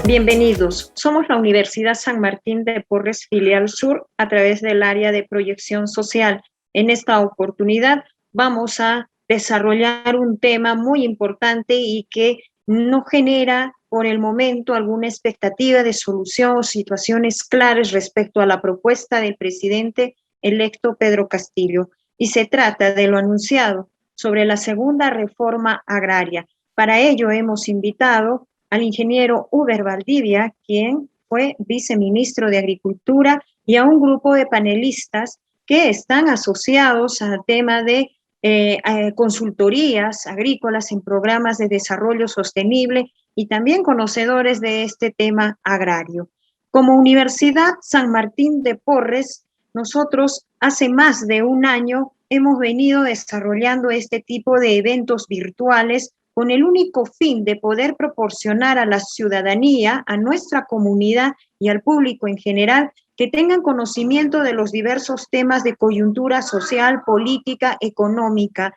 Bienvenidos. Somos la Universidad San Martín de Porres, filial sur, a través del área de proyección social. En esta oportunidad vamos a desarrollar un tema muy importante y que no genera por el momento alguna expectativa de solución o situaciones claras respecto a la propuesta del presidente electo Pedro Castillo. Y se trata de lo anunciado sobre la segunda reforma agraria. Para ello hemos invitado al ingeniero Uber Valdivia, quien fue viceministro de Agricultura, y a un grupo de panelistas que están asociados al tema de consultorías agrícolas en programas de desarrollo sostenible y también conocedores de este tema agrario. Como Universidad San Martín de Porres, nosotros hace más de un año hemos venido desarrollando este tipo de eventos virtuales con el único fin de poder proporcionar a la ciudadanía, a nuestra comunidad y al público en general, que tengan conocimiento de los diversos temas de coyuntura social, política, económica,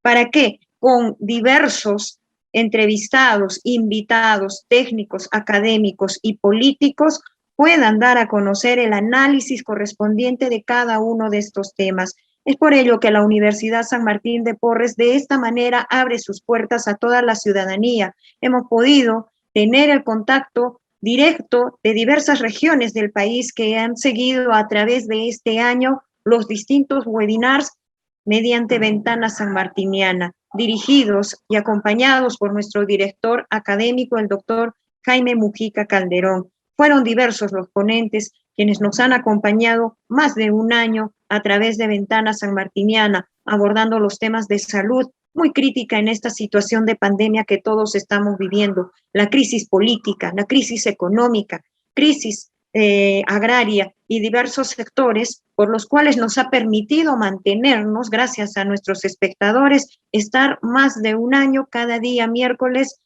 para que con diversos entrevistados, invitados, técnicos, académicos y políticos puedan dar a conocer el análisis correspondiente de cada uno de estos temas. Es por ello que la Universidad San Martín de Porres de esta manera abre sus puertas a toda la ciudadanía. Hemos podido tener el contacto directo de diversas regiones del país que han seguido a través de este año los distintos webinars mediante Ventana Sanmartiniana, dirigidos y acompañados por nuestro director académico, el doctor Jaime Mujica Calderón. Fueron diversos los ponentes quienes nos han acompañado más de un año a través de Ventana Sanmartiniana, abordando los temas de salud, muy crítica en esta situación de pandemia que todos estamos viviendo, la crisis política, la crisis económica, crisis agraria y diversos sectores por los cuales nos ha permitido mantenernos, gracias a nuestros espectadores, estar más de un año cada día miércoles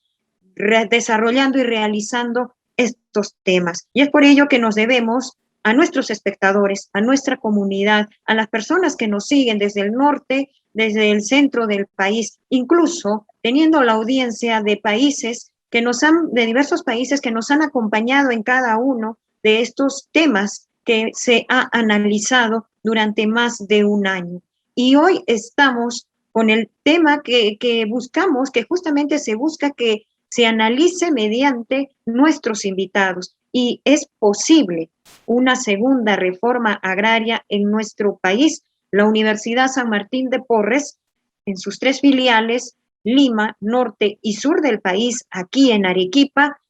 desarrollando y realizando estos temas. Y es por ello que nos debemos a nuestros espectadores, a nuestra comunidad, a las personas que nos siguen desde el norte, desde el centro del país, incluso teniendo la audiencia de países de diversos países que nos han acompañado en cada uno de estos temas que se ha analizado durante más de un año. Y hoy estamos con el tema que buscamos, que justamente se busca que se analice mediante nuestros invitados. Y es posible una segunda reforma agraria en nuestro país. La Universidad San Martín de Porres, en sus 3 filiales, Lima, norte y sur del país, aquí en Arequipa,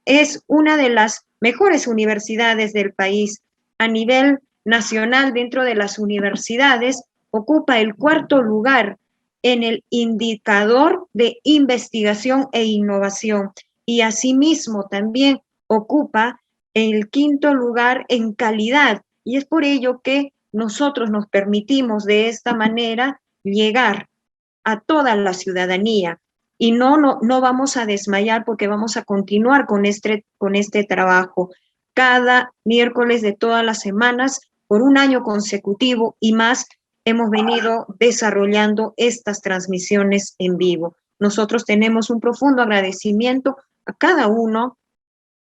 es una de las mejores universidades del país. A nivel nacional, dentro de las universidades, ocupa el 4º lugar en el indicador de investigación e innovación, y asimismo también ocupa el 5º lugar en calidad, y es por ello que nosotros nos permitimos de esta manera llegar a toda la ciudadanía, y no vamos a desmayar porque vamos a continuar con este trabajo cada miércoles de todas las semanas por un año consecutivo y más. Hemos venido desarrollando estas transmisiones en vivo. Nosotros tenemos un profundo agradecimiento a cada uno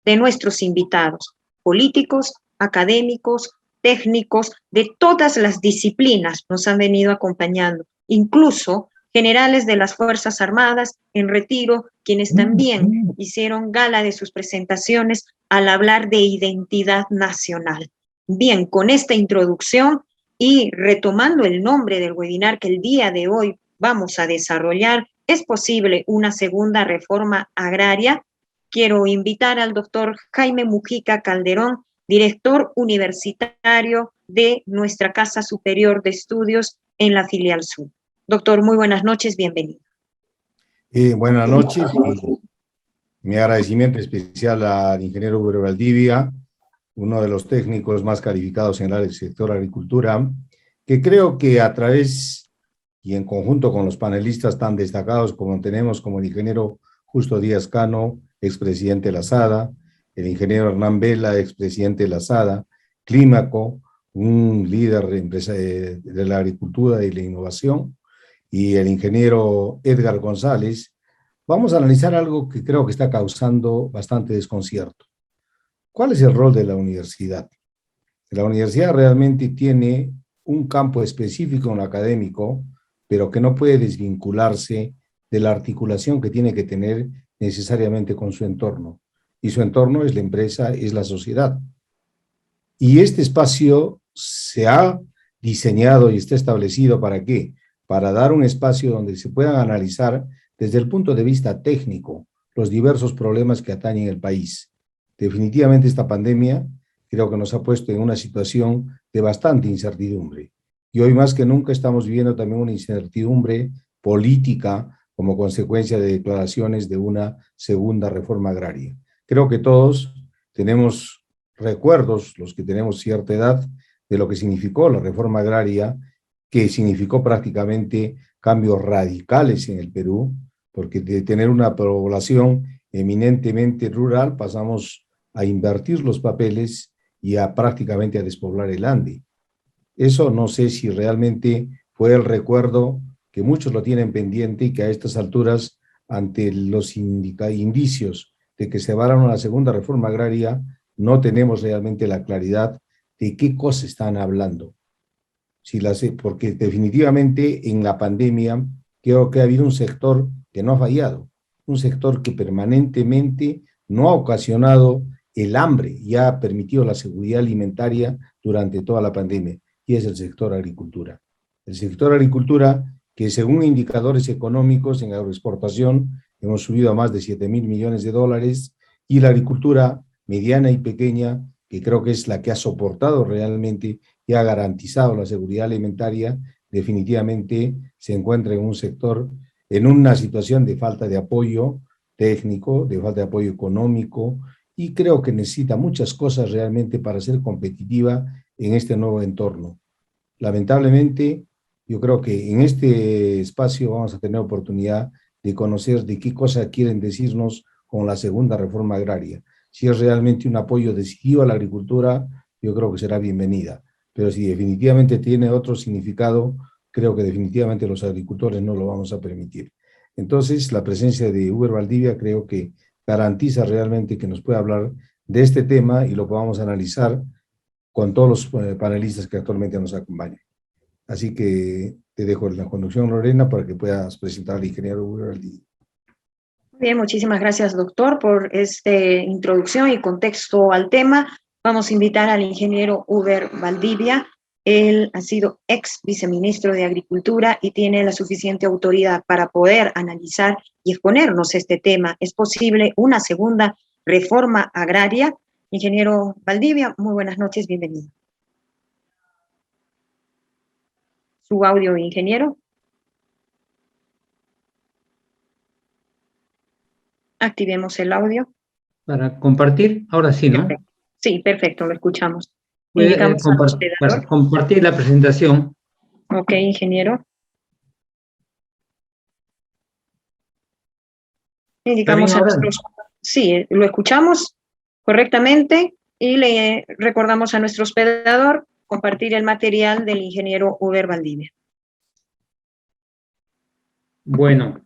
de nuestros invitados, políticos, académicos, técnicos, de todas las disciplinas nos han venido acompañando, incluso generales de las Fuerzas Armadas en retiro, quienes también hicieron gala de sus presentaciones al hablar de identidad nacional. Bien, con esta introducción y retomando el nombre del webinar que el día de hoy vamos a desarrollar, ¿es posible una segunda reforma agraria? Quiero invitar al doctor Jaime Mujica Calderón, director universitario de nuestra Casa Superior de Estudios en la filial sur. Doctor, muy buenas noches, bienvenido. Buenas noches y mi agradecimiento especial al ingeniero Uber Valdivia, uno de los técnicos más calificados en el sector agricultura, que creo que a través y en conjunto con los panelistas tan destacados como tenemos, como el ingeniero Justo Díaz Cano, expresidente de la SADA, el ingeniero Hernán Vela, expresidente de la SADA, Clímaco, un líder de la agricultura y la innovación, y el ingeniero Edgar González, vamos a analizar algo que creo que está causando bastante desconcierto. ¿Cuál es el rol de la universidad? La universidad realmente tiene un campo específico en lo académico, pero que no puede desvincularse de la articulación que tiene que tener necesariamente con su entorno. Y su entorno es la empresa, es la sociedad. Y este espacio se ha diseñado y está establecido ¿para qué? Para dar un espacio donde se puedan analizar desde el punto de vista técnico los diversos problemas que atañen el país. Definitivamente esta pandemia creo que nos ha puesto en una situación de bastante incertidumbre. Y hoy más que nunca estamos viviendo también una incertidumbre política como consecuencia de declaraciones de una segunda reforma agraria. Creo que todos tenemos recuerdos, los que tenemos cierta edad, de lo que significó la reforma agraria, que significó prácticamente cambios radicales en el Perú, porque de tener una población eminentemente rural pasamos a invertir los papeles y a prácticamente a despoblar el Ande. Eso no sé si realmente fue el recuerdo que muchos lo tienen pendiente y que a estas alturas, ante los indicios de que se va a dar una segunda reforma agraria, no tenemos realmente la claridad de qué cosas están hablando. Porque definitivamente en la pandemia creo que ha habido un sector que no ha fallado, un sector que permanentemente no ha ocasionado el hambre y ha permitido la seguridad alimentaria durante toda la pandemia, y es el sector agricultura. El sector agricultura, que según indicadores económicos en agroexportación hemos subido a más de 7.000 millones de dólares, y la agricultura mediana y pequeña, que creo que es la que ha soportado realmente y ha garantizado la seguridad alimentaria, definitivamente se encuentra en un sector, en una situación de falta de apoyo técnico, de falta de apoyo económico, y creo que necesita muchas cosas realmente para ser competitiva en este nuevo entorno. Lamentablemente, yo creo que en este espacio vamos a tener oportunidad de conocer de qué cosas quieren decirnos con la segunda reforma agraria. Si es realmente un apoyo decidido a la agricultura, yo creo que será bienvenida. Pero si definitivamente tiene otro significado, creo que definitivamente los agricultores no lo vamos a permitir. Entonces, la presencia de Uber Valdivia creo que garantiza realmente que nos pueda hablar de este tema y lo podamos analizar con todos los panelistas que actualmente nos acompañan. Así que te dejo la conducción, Lorena, para que puedas presentar al ingeniero Uber Valdivia. Bien, muchísimas gracias, doctor, por esta introducción y contexto al tema. Vamos a invitar al ingeniero Uber Valdivia. Él ha sido ex viceministro de Agricultura y tiene la suficiente autoridad para poder analizar y exponernos este tema. ¿Es posible una segunda reforma agraria? Ingeniero Valdivia, muy buenas noches, bienvenido. Su audio, ingeniero. Activemos el audio. Para compartir, ahora sí, ¿no? Perfecto. Sí, perfecto, lo escuchamos. Indicamos para compartir la presentación. Ok, ingeniero. Indicamos a nuestros... Sí, lo escuchamos correctamente y le recordamos a nuestro hospedador compartir el material del ingeniero Uber Valdivia. Bueno,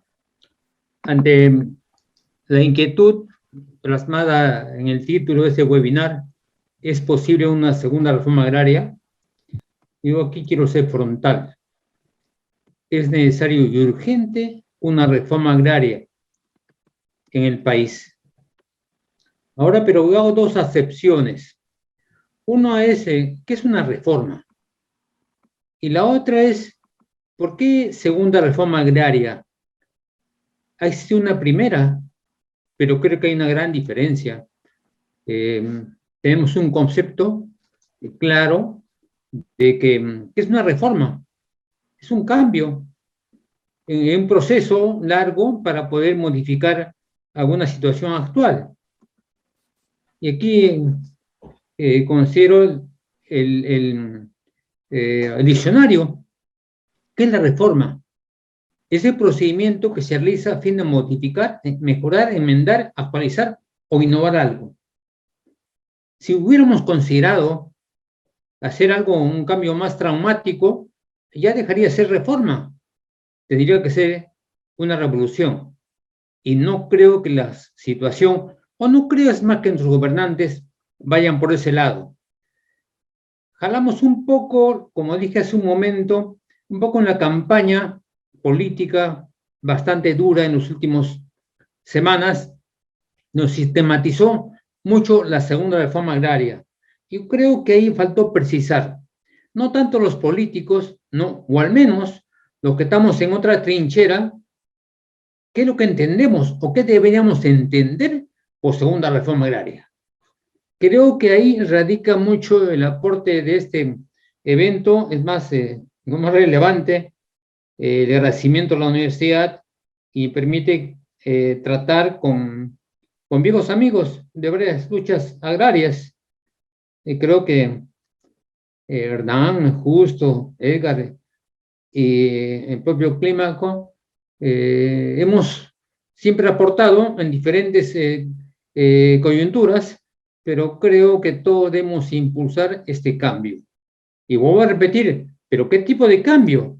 ante la inquietud plasmada en el título de este webinar, ¿es posible una segunda reforma agraria? Yo aquí quiero ser frontal. Es necesario y urgente una reforma agraria en el país. Ahora, pero hago dos acepciones. Una es, ¿qué es una reforma? Y la otra es, ¿por qué segunda reforma agraria? Ha existido una primera, pero creo que hay una gran diferencia. Tenemos un concepto claro de que es una reforma, es un cambio, en un proceso largo para poder modificar alguna situación actual. Y aquí considero el diccionario. ¿Qué es la reforma? Es el procedimiento que se realiza a fin de modificar, mejorar, enmendar, actualizar o innovar algo. Si hubiéramos considerado hacer algo, un cambio más traumático, ya dejaría de ser reforma. Tendría que ser una revolución. y no creo que la situación, o no creo es más que nuestros gobernantes vayan por ese lado. Jalamos un poco, como dije hace un momento, un poco en la campaña política bastante dura en las últimas semanas, nos sistematizó mucho la segunda reforma agraria. Yo creo que ahí faltó precisar, no tanto los políticos, no, o al menos los que estamos en otra trinchera, qué es lo que entendemos o qué deberíamos entender por segunda reforma agraria. Creo que ahí radica mucho el aporte de este evento, es más relevante, el agradecimiento a la universidad y permite tratar con viejos amigos de varias luchas agrarias. Creo que Hernán, Justo, Edgar y el propio Clímaco hemos siempre aportado en diferentes coyunturas, pero creo que todos debemos impulsar este cambio. Y vuelvo a repetir, ¿pero qué tipo de cambio?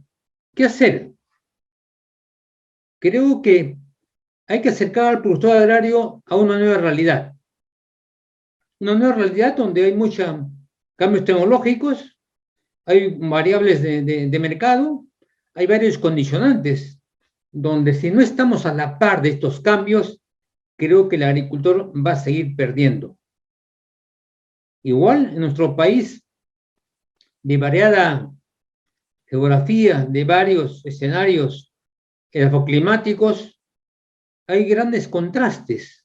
¿Qué hacer? Creo que hay que acercar al productor agrario a una nueva realidad. Una nueva realidad donde hay muchos cambios tecnológicos, hay variables de mercado, hay varios condicionantes, donde si no estamos a la par de estos cambios, creo que el agricultor va a seguir perdiendo. Igual en nuestro país, de variada geografía, de varios escenarios edafoclimáticos, hay grandes contrastes.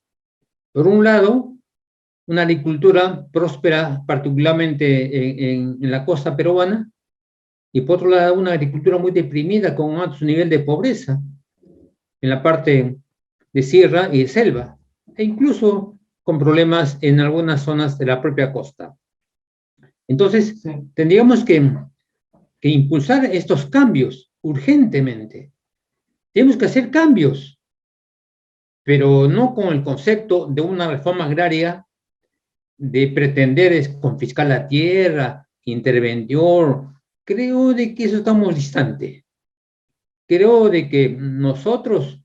Por un lado, una agricultura próspera, particularmente en la costa peruana, y por otro lado, una agricultura muy deprimida con un alto nivel de pobreza en la parte de sierra y de selva, e incluso con problemas en algunas zonas de la propia costa. Entonces, tendríamos que impulsar estos cambios urgentemente. Tenemos que hacer cambios, pero no con el concepto de una reforma agraria de pretender confiscar la tierra, intervención. Creo de que eso estamos distante. Creo de que nosotros,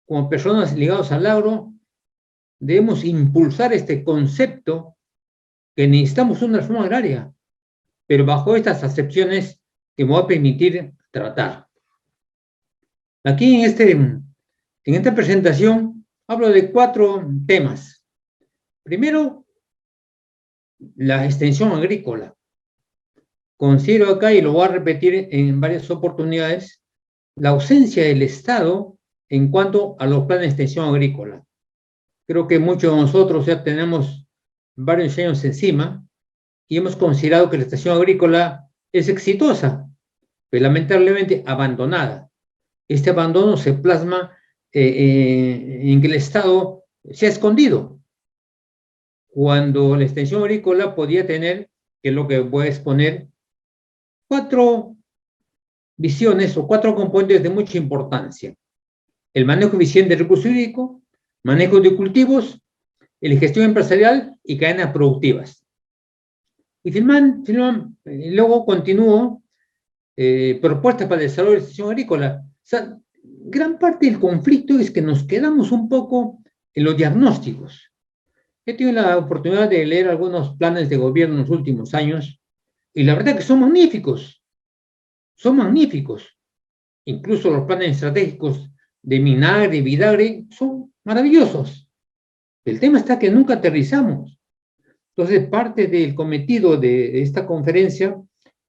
como personas ligadas al agro, debemos impulsar este concepto que necesitamos una reforma agraria, pero bajo estas acepciones que me va a permitir tratar. Aquí en esta presentación hablo de 4 temas. Primero, la extensión agrícola. Considero acá, y lo voy a repetir en varias oportunidades, la ausencia del Estado en cuanto a los planes de extensión agrícola. Creo que muchos de nosotros ya tenemos varios años encima y hemos considerado que la extensión agrícola es exitosa, pero lamentablemente abandonada. Este abandono se plasma en que el Estado se ha escondido, cuando la extensión agrícola podía tener, que es lo que voy a exponer, 4 visiones o 4 componentes de mucha importancia: el manejo eficiente del recurso hídrico, manejo de cultivos, la gestión empresarial y cadenas productivas. Y luego continúo, propuestas para el desarrollo de la extensión agrícola. O sea, gran parte del conflicto es que nos quedamos un poco en los diagnósticos. He tenido la oportunidad de leer algunos planes de gobierno en los últimos años y la verdad que son magníficos. Son magníficos. Incluso los planes estratégicos de Minagri y Vidagri son maravillosos. El tema está que nunca aterrizamos. Entonces, parte del cometido de esta conferencia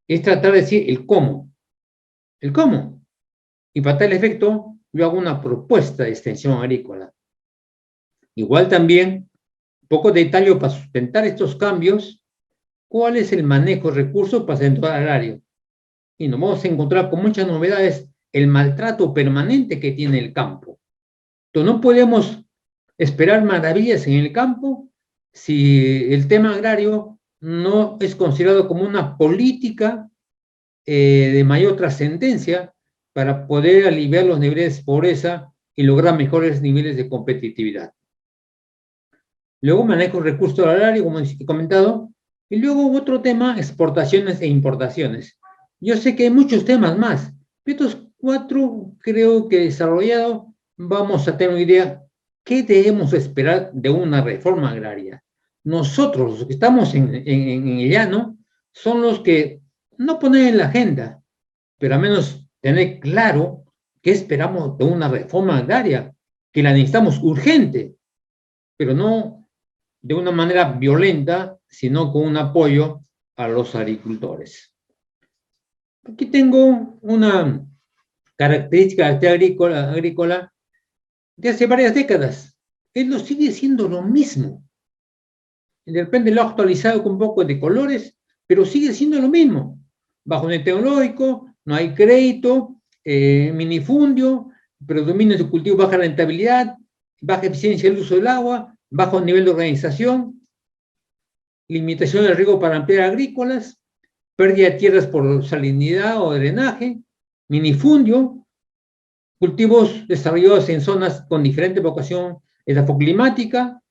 es tratar de decir el cómo. El cómo. Y para tal efecto, yo hago una propuesta de extensión agrícola. Igual también, poco detalle para sustentar estos cambios, cuál es el manejo de recursos para el sector agrario. Y nos vamos a encontrar con muchas novedades, el maltrato permanente que tiene el campo. Entonces, no podemos esperar maravillas en el campo si el tema agrario no es considerado como una política de mayor trascendencia para poder aliviar los niveles de pobreza y lograr mejores niveles de competitividad. Luego manejo recursos agrarios, como he comentado, y luego otro tema, exportaciones e importaciones. Yo sé que hay muchos temas más, pero estos 4 creo que desarrollado vamos a tener una idea ¿qué debemos esperar de una reforma agraria? Nosotros, los que estamos en el llano, son los que no ponen en la agenda, pero al menos tener claro qué esperamos de una reforma agraria, que la necesitamos urgente, pero no de una manera violenta, sino con un apoyo a los agricultores. Aquí tengo una característica agrícola de hace varias décadas. Él lo sigue siendo lo mismo. De repente lo ha actualizado con un poco de colores, pero sigue siendo lo mismo. Bajo nivel tecnológico, no hay crédito, minifundio, predominio de cultivo, baja rentabilidad, baja eficiencia del uso del agua, bajo nivel de organización, limitación del riego para ampliar agrícolas, pérdida de tierras por salinidad o drenaje, minifundio, cultivos desarrollados en zonas con diferente vocación edafoclimática,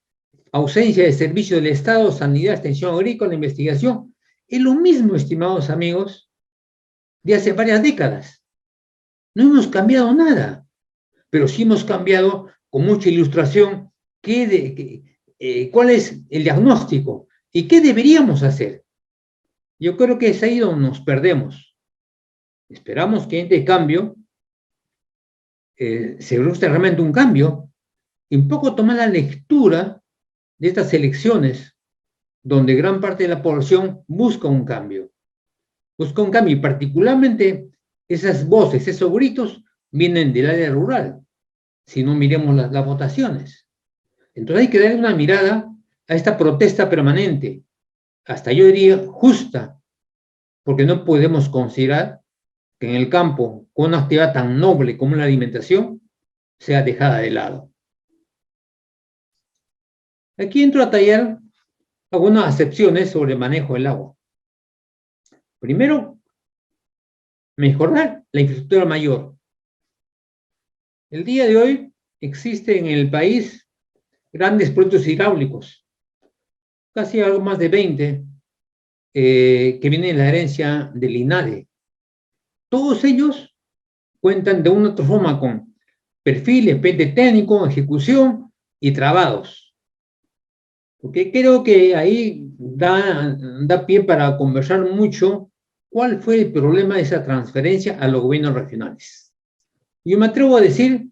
ausencia de servicios del Estado, sanidad, extensión agrícola, investigación. Es lo mismo, estimados amigos, de hace varias décadas. No hemos cambiado nada, pero sí hemos cambiado con mucha ilustración cuál es el diagnóstico y qué deberíamos hacer. Yo creo que es ahí donde nos perdemos. Esperamos que este cambio se produzca realmente un cambio y un poco tomar la lectura de estas elecciones donde gran parte de la población busca un cambio. Busca un cambio y particularmente esas voces, esos gritos vienen del área rural. Si no miremos las votaciones. Entonces hay que darle una mirada a esta protesta permanente, hasta yo diría justa, porque no podemos considerar que en el campo, con una actividad tan noble como la alimentación, sea dejada de lado. Aquí entro a tallar algunas acepciones sobre el manejo del agua. Primero, mejorar la infraestructura mayor. El día de hoy existe en el país grandes proyectos hidráulicos, casi algo más de 20, que vienen en la herencia del INADE. Todos ellos cuentan de una u otra forma con perfiles, técnico, ejecución y trabados. Porque creo que ahí da pie para conversar mucho cuál fue el problema de esa transferencia a los gobiernos regionales. Yo me atrevo a decir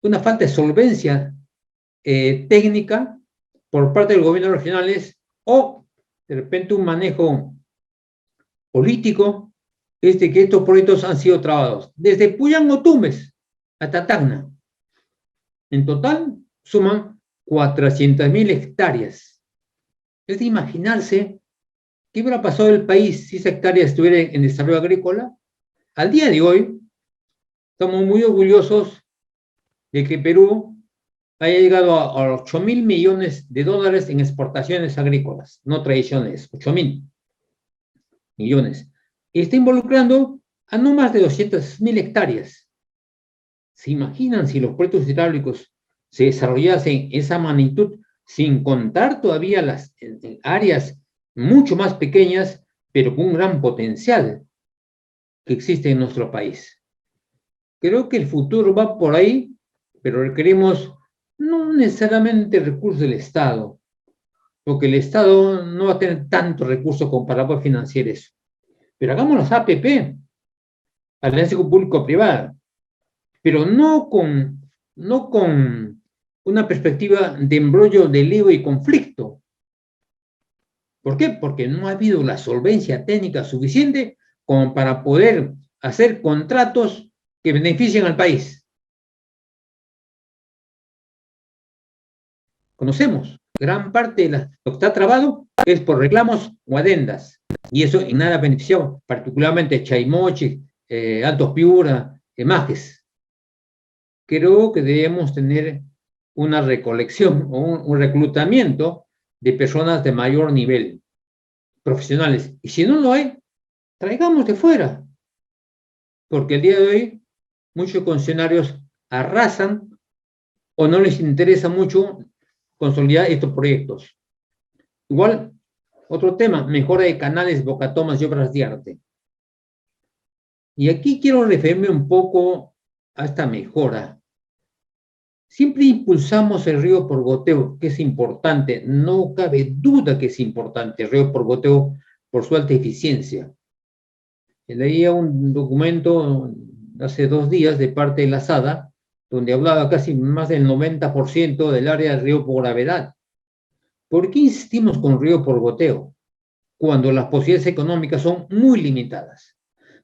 una falta de solvencia técnica por parte de los gobiernos regionales o de repente un manejo político que estos proyectos han sido trabados desde Puyán Tumbes hasta Tacna. En total suman 400.000 hectáreas. Es de imaginarse qué hubiera pasado el país si esa hectárea estuviera en desarrollo agrícola. Al día de hoy estamos muy orgullosos de que Perú haya llegado a 8.000 millones de dólares en exportaciones agrícolas, no tradicionales, 8.000 millones. Y está involucrando a no más de 200.000 hectáreas. ¿Se imaginan si los proyectos hidráulicos se desarrollasen esa magnitud sin contar todavía las áreas mucho más pequeñas, pero con un gran potencial que existe en nuestro país? Creo que el futuro va por ahí, pero requerimos no necesariamente recursos del Estado, porque el Estado no va a tener tantos recursos como para poder financiar eso. Pero hagamos las APP, alianza público-privada, pero no con una perspectiva de embrollo, de lío y conflicto. ¿Por qué? Porque no ha habido la solvencia técnica suficiente como para poder hacer contratos que beneficien al país. Conocemos, gran parte de lo que está trabado es por reclamos o adendas, y eso en nada ha beneficiado, particularmente Chaimochi, Altos Piura, Majes. Creo que debemos tener una recolección o un reclutamiento de personas de mayor nivel, profesionales, y si no lo hay, traigamos de fuera, porque el día de hoy muchos concesionarios arrasan o no les interesa mucho consolidar estos proyectos. Igual, otro tema, mejora de canales, bocatomas y obras de arte. Y aquí quiero referirme un poco a esta mejora. Siempre impulsamos el riego por goteo, que es importante, no cabe duda que es importante el riego por goteo por su alta eficiencia. Leía un documento hace 2 días de parte de la SADA, donde hablaba casi más del 90% del área de riego por gravedad. ¿Por qué insistimos con riego por goteo cuando las posibilidades económicas son muy limitadas?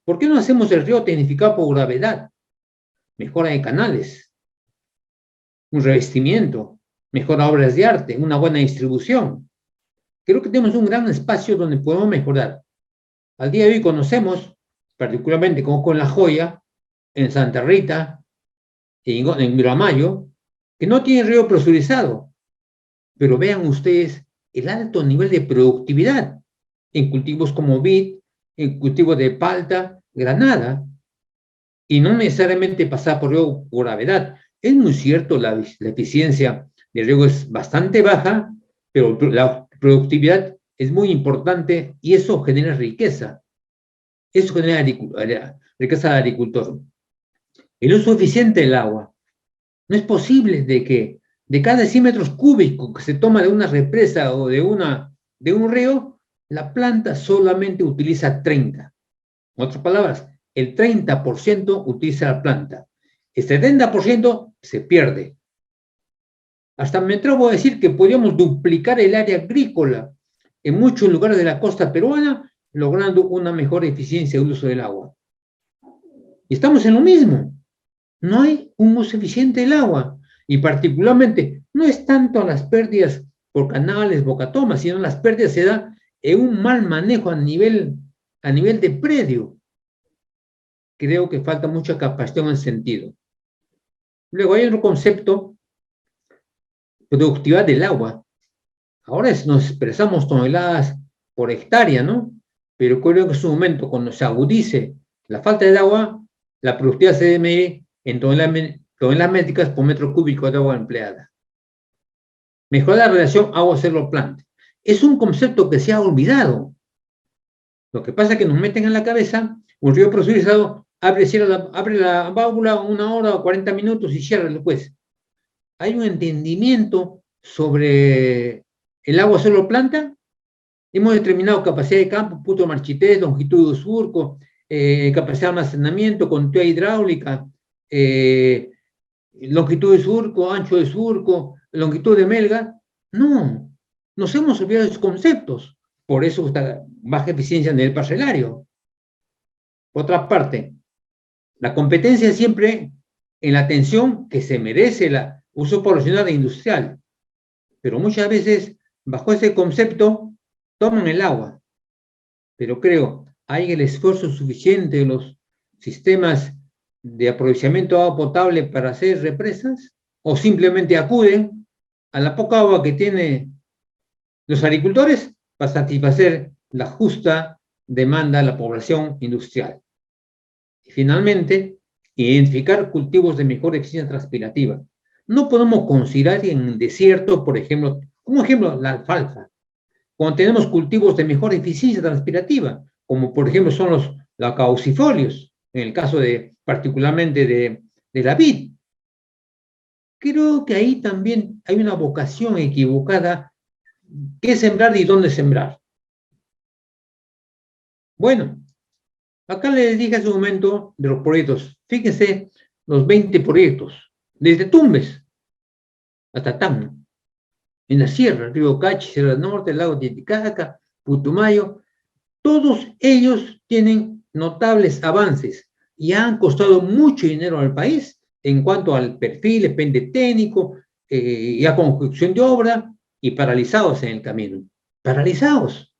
¿Por qué no hacemos el riego tecnificado por gravedad? Mejora de canales, un revestimiento, mejora obras de arte, una buena distribución. Creo que tenemos un gran espacio donde podemos mejorar. Al día de hoy conocemos, particularmente como con La Joya, en Santa Rita, en Miramayo, que no tiene riego presurizado. Pero vean ustedes el alto nivel de productividad en cultivos como vid, en cultivos de palta, granada, y no necesariamente pasar por riego por gravedad. Es muy cierto, la eficiencia del riego es bastante baja, pero la productividad es muy importante y eso genera riqueza. Eso genera riqueza al agricultor. El uso eficiente del agua. No es posible de que de cada 100 metros cúbicos que se toma de una represa o de un río, la planta solamente utiliza 30. En otras palabras, el 30% utiliza la planta. El 70% se pierde. Hasta me atrevo a decir que podríamos duplicar el área agrícola en muchos lugares de la costa peruana, logrando una mejor eficiencia del uso del agua. Y estamos en lo mismo. No hay un uso eficiente del agua. Y particularmente, no es tanto las pérdidas por canales, bocatomas, sino las pérdidas se dan en un mal manejo a nivel de predio. Creo que falta mucha capacitación en ese sentido. Luego hay otro concepto, productividad del agua. Ahora nos expresamos toneladas por hectárea, ¿no? Pero creo que en su momento, cuando se agudice la falta de agua, la productividad se debe medir en toneladas métricas por metro cúbico de agua empleada. Mejorar la relación agua-celo planta. Es un concepto que se ha olvidado. Lo que pasa es que nos meten en la cabeza un río presurizado, abre la válvula 1 hora o 40 minutos y cierra después. Hay un entendimiento sobre el agua-celo planta. Hemos determinado capacidad de campo, punto de marchitez, longitud de surco, capacidad de almacenamiento, continuidad hidráulica, longitud de surco, ancho de surco, longitud de melga. No, nos hemos olvidado de esos conceptos. Por eso está baja eficiencia en el parcelario. Por otra parte, la competencia siempre en la atención que se merece el uso poblacional e industrial. Pero muchas veces, bajo ese concepto, toman el agua. Pero creo, ¿hay el esfuerzo suficiente de los sistemas de aprovechamiento de agua potable para hacer represas? ¿O simplemente acuden a la poca agua que tienen los agricultores para satisfacer la justa demanda de la población industrial? Y finalmente, identificar cultivos de mejor eficiencia transpirativa. No podemos considerar en desierto, por ejemplo, como ejemplo, la alfalfa, cuando tenemos cultivos de mejor eficiencia transpirativa, como por ejemplo son los caucifolios, en el caso particularmente de la vid. Creo que ahí también hay una vocación equivocada, qué sembrar y dónde sembrar. Bueno, acá les dije hace un momento de los proyectos. Fíjense los 20 proyectos, desde Tumbes hasta Tacna, en la sierra, Río Cachi, Sierra Norte, el lago Titicaca, Putumayo. Todos ellos tienen notables avances y han costado mucho dinero al país en cuanto al perfil, el pende técnico y a construcción de obra, y paralizados en el camino. Paralizados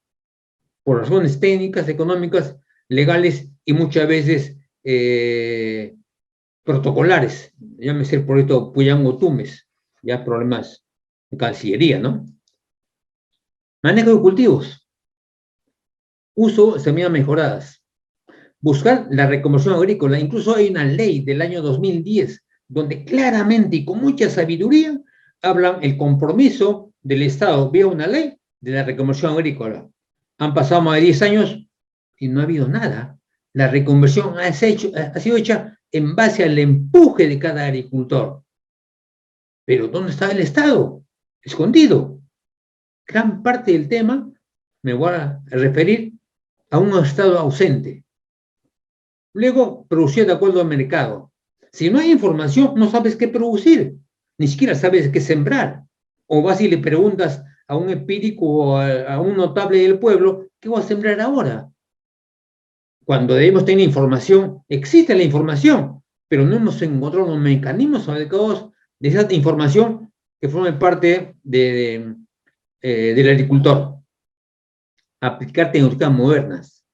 por razones técnicas, económicas, legales y muchas veces protocolares. Llámese el proyecto Puyango-Tumbes, ya problemas de Cancillería, ¿no? Manejo de cultivos. Uso de semillas mejoradas. Buscar la reconversión agrícola. Incluso hay una ley del año 2010 donde claramente y con mucha sabiduría hablan el compromiso del Estado vía una ley de la reconversión agrícola. Han pasado más de 10 años y no ha habido nada. La reconversión ha sido hecha en base al empuje de cada agricultor. Pero ¿dónde está el Estado? Escondido. Gran parte del tema me voy a referir a un Estado ausente. Luego, producir de acuerdo al mercado. Si no hay información, no sabes qué producir, ni siquiera sabes qué sembrar. O vas y le preguntas a un empírico o a un notable del pueblo, ¿qué voy a sembrar ahora? Cuando debemos tener información, existe la información, pero no hemos encontrado los mecanismos adecuados de esa información que forma parte del agricultor. Aplicar tecnologías modernas.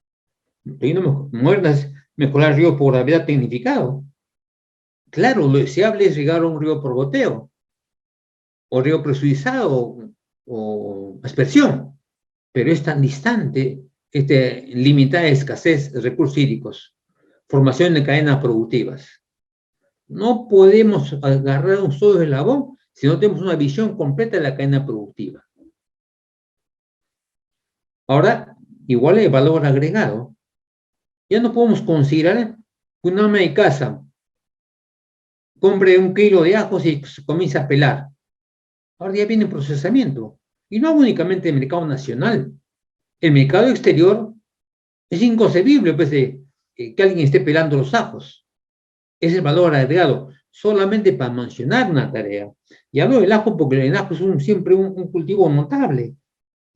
Modernas, mejorar río por gravedad tecnificado. Claro, lo deseable es regar un río por goteo, o río presurizado, o aspersión, pero es tan distante limitada escasez de recursos hídricos, formación de cadenas productivas. No podemos agarrar un solo eslabón si no tenemos una visión completa de la cadena productiva. Ahora, igual el valor agregado. Ya no podemos considerar que un ama de casa compre 1 kilo de ajos y se comienza a pelar. Ahora ya viene el procesamiento. Y no únicamente el mercado nacional. El mercado exterior es inconcebible pues, que alguien esté pelando los ajos. Es el valor agregado, solamente para mencionar una tarea. Y hablo del ajo porque el ajo es siempre un cultivo notable.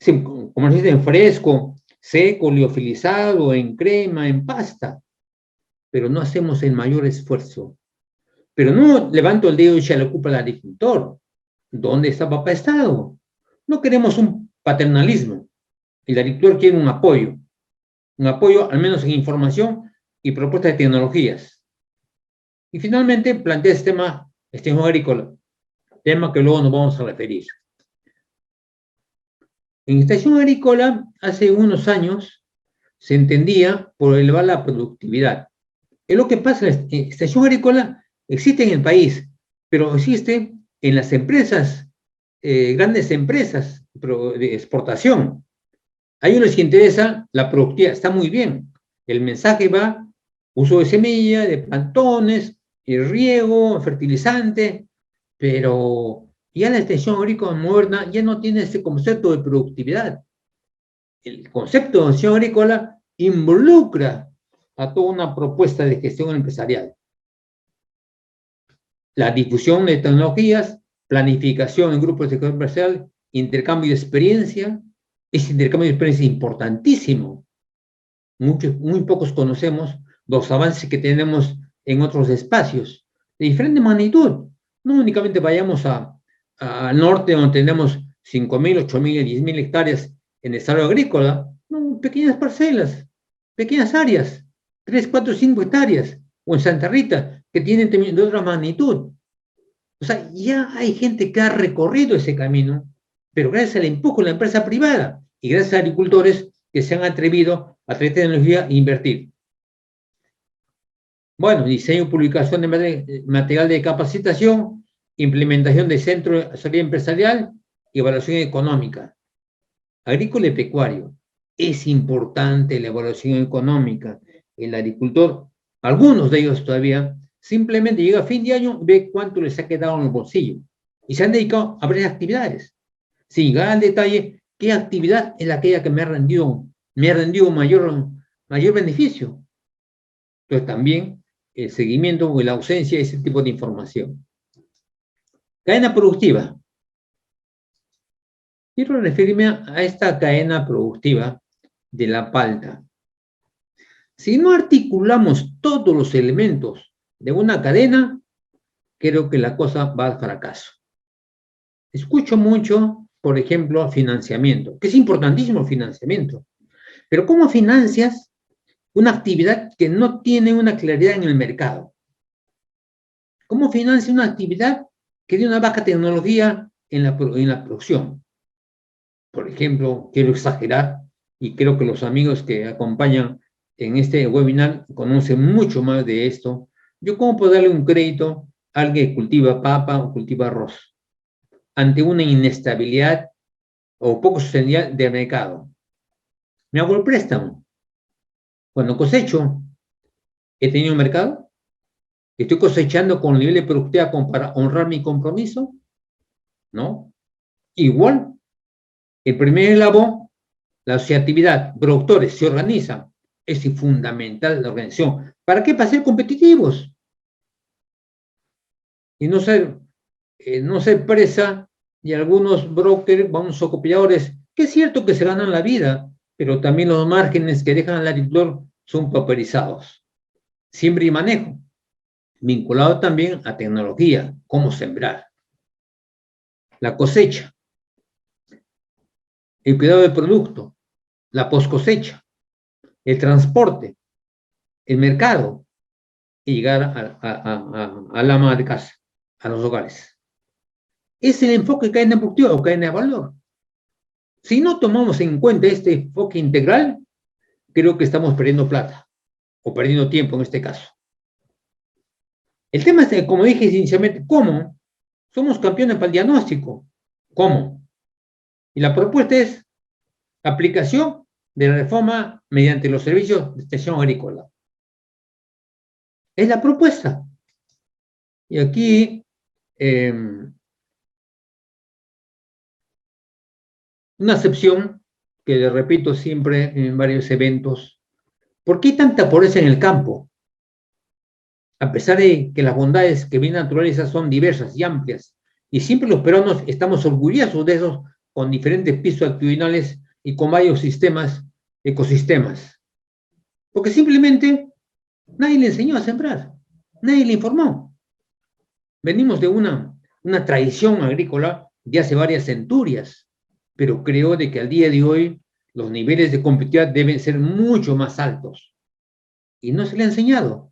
Como se dice, en fresco, seco, liofilizado, en crema, en pasta. Pero no hacemos el mayor esfuerzo. Pero no levanto el dedo y se le ocupa al agricultor. ¿Dónde está papá Estado? No queremos un paternalismo. El agricultor quiere un apoyo al menos en información y propuesta de tecnologías. Y finalmente plantea este tema, extensión agrícola, tema que luego nos vamos a referir. En extensión agrícola, hace unos años, se entendía por elevar la productividad. Es lo que pasa, la extensión agrícola existe en el país, pero existe en las empresas, grandes empresas de exportación. A ellos les interesa la productividad, está muy bien. El mensaje va, uso de semilla, de plantones, el riego, fertilizante, pero ya la extensión agrícola moderna ya no tiene ese concepto de productividad. El concepto de extensión agrícola involucra a toda una propuesta de gestión empresarial. La difusión de tecnologías, planificación en grupos de gestión empresarial, intercambio de experiencia. Ese intercambio de experiencia es importantísimo. Muy pocos conocemos los avances que tenemos en otros espacios de diferente magnitud. No únicamente vayamos al norte donde tenemos 5.000, 8.000, 10.000 hectáreas en desarrollo agrícola, no, pequeñas parcelas, pequeñas áreas, 3, 4, 5 hectáreas, o en Santa Rita, que tienen de otra magnitud. O sea, ya hay gente que ha recorrido ese camino, pero gracias al empuje de la empresa privada y gracias a agricultores que se han atrevido a traer tecnología e invertir. Bueno, diseño y publicación de material de capacitación, implementación de centro de asesoría empresarial y evaluación económica. Agrícola y pecuario. Es importante la evaluación económica. El agricultor, algunos de ellos todavía, simplemente llega a fin de año, ve cuánto les ha quedado en el bolsillo. Y se han dedicado a varias actividades. Sin llegar al detalle, ¿qué actividad es aquella que me ha rendido mayor beneficio? Entonces también el seguimiento o la ausencia de ese tipo de información. Cadena productiva. Quiero referirme a esta cadena productiva de la palta. Si no articulamos todos los elementos de una cadena, creo que la cosa va al fracaso. Escucho mucho, por ejemplo, financiamiento, que es importantísimo el financiamiento. Pero ¿cómo financias una actividad que no tiene una claridad en el mercado? ¿Cómo financia una actividad que tiene una baja tecnología en la producción? Por ejemplo, quiero exagerar, y creo que los amigos que acompañan en este webinar conocen mucho más de esto. Yo, ¿cómo puedo darle un crédito a alguien que cultiva papa o cultiva arroz ante una inestabilidad o poco sostenibilidad del mercado? Me hago el préstamo. Cuando cosecho, ¿he tenido un mercado? ¿Estoy cosechando con el nivel de productividad como para honrar mi compromiso? ¿no? Igual, el primer eslabón, la asociatividad, productores se organizan, es fundamental la organización. ¿Para qué? Para ser competitivos y no ser presa de algunos brokers, vamos, o copiadores, que es cierto que se ganan la vida, pero también los márgenes que dejan al agricultor son pauperizados. Siembra y manejo, vinculado también a tecnología, cómo sembrar. La cosecha, el cuidado del producto, la poscosecha, el transporte, el mercado y llegar a la ama de casa, a los hogares. Es el enfoque cadena productiva o cadena de valor. Si no tomamos en cuenta este enfoque integral, creo que estamos perdiendo plata o perdiendo tiempo en este caso. El tema es, como dije inicialmente, ¿cómo? Somos campeones para el diagnóstico. ¿Cómo? Y la propuesta es aplicación de la reforma mediante los servicios de extensión agrícola. Es la propuesta. Y aquí, una excepción que le repito siempre en varios eventos. ¿Por qué hay tanta pobreza en el campo? A pesar de que las bondades que viene naturaleza son diversas y amplias, y siempre los peruanos estamos orgullosos de esos, con diferentes pisos actitudinales y con varios ecosistemas. Porque simplemente nadie le enseñó a sembrar, nadie le informó. Venimos de una tradición agrícola de hace varias centurias, pero creo de que al día de hoy los niveles de competitividad deben ser mucho más altos. Y no se le ha enseñado.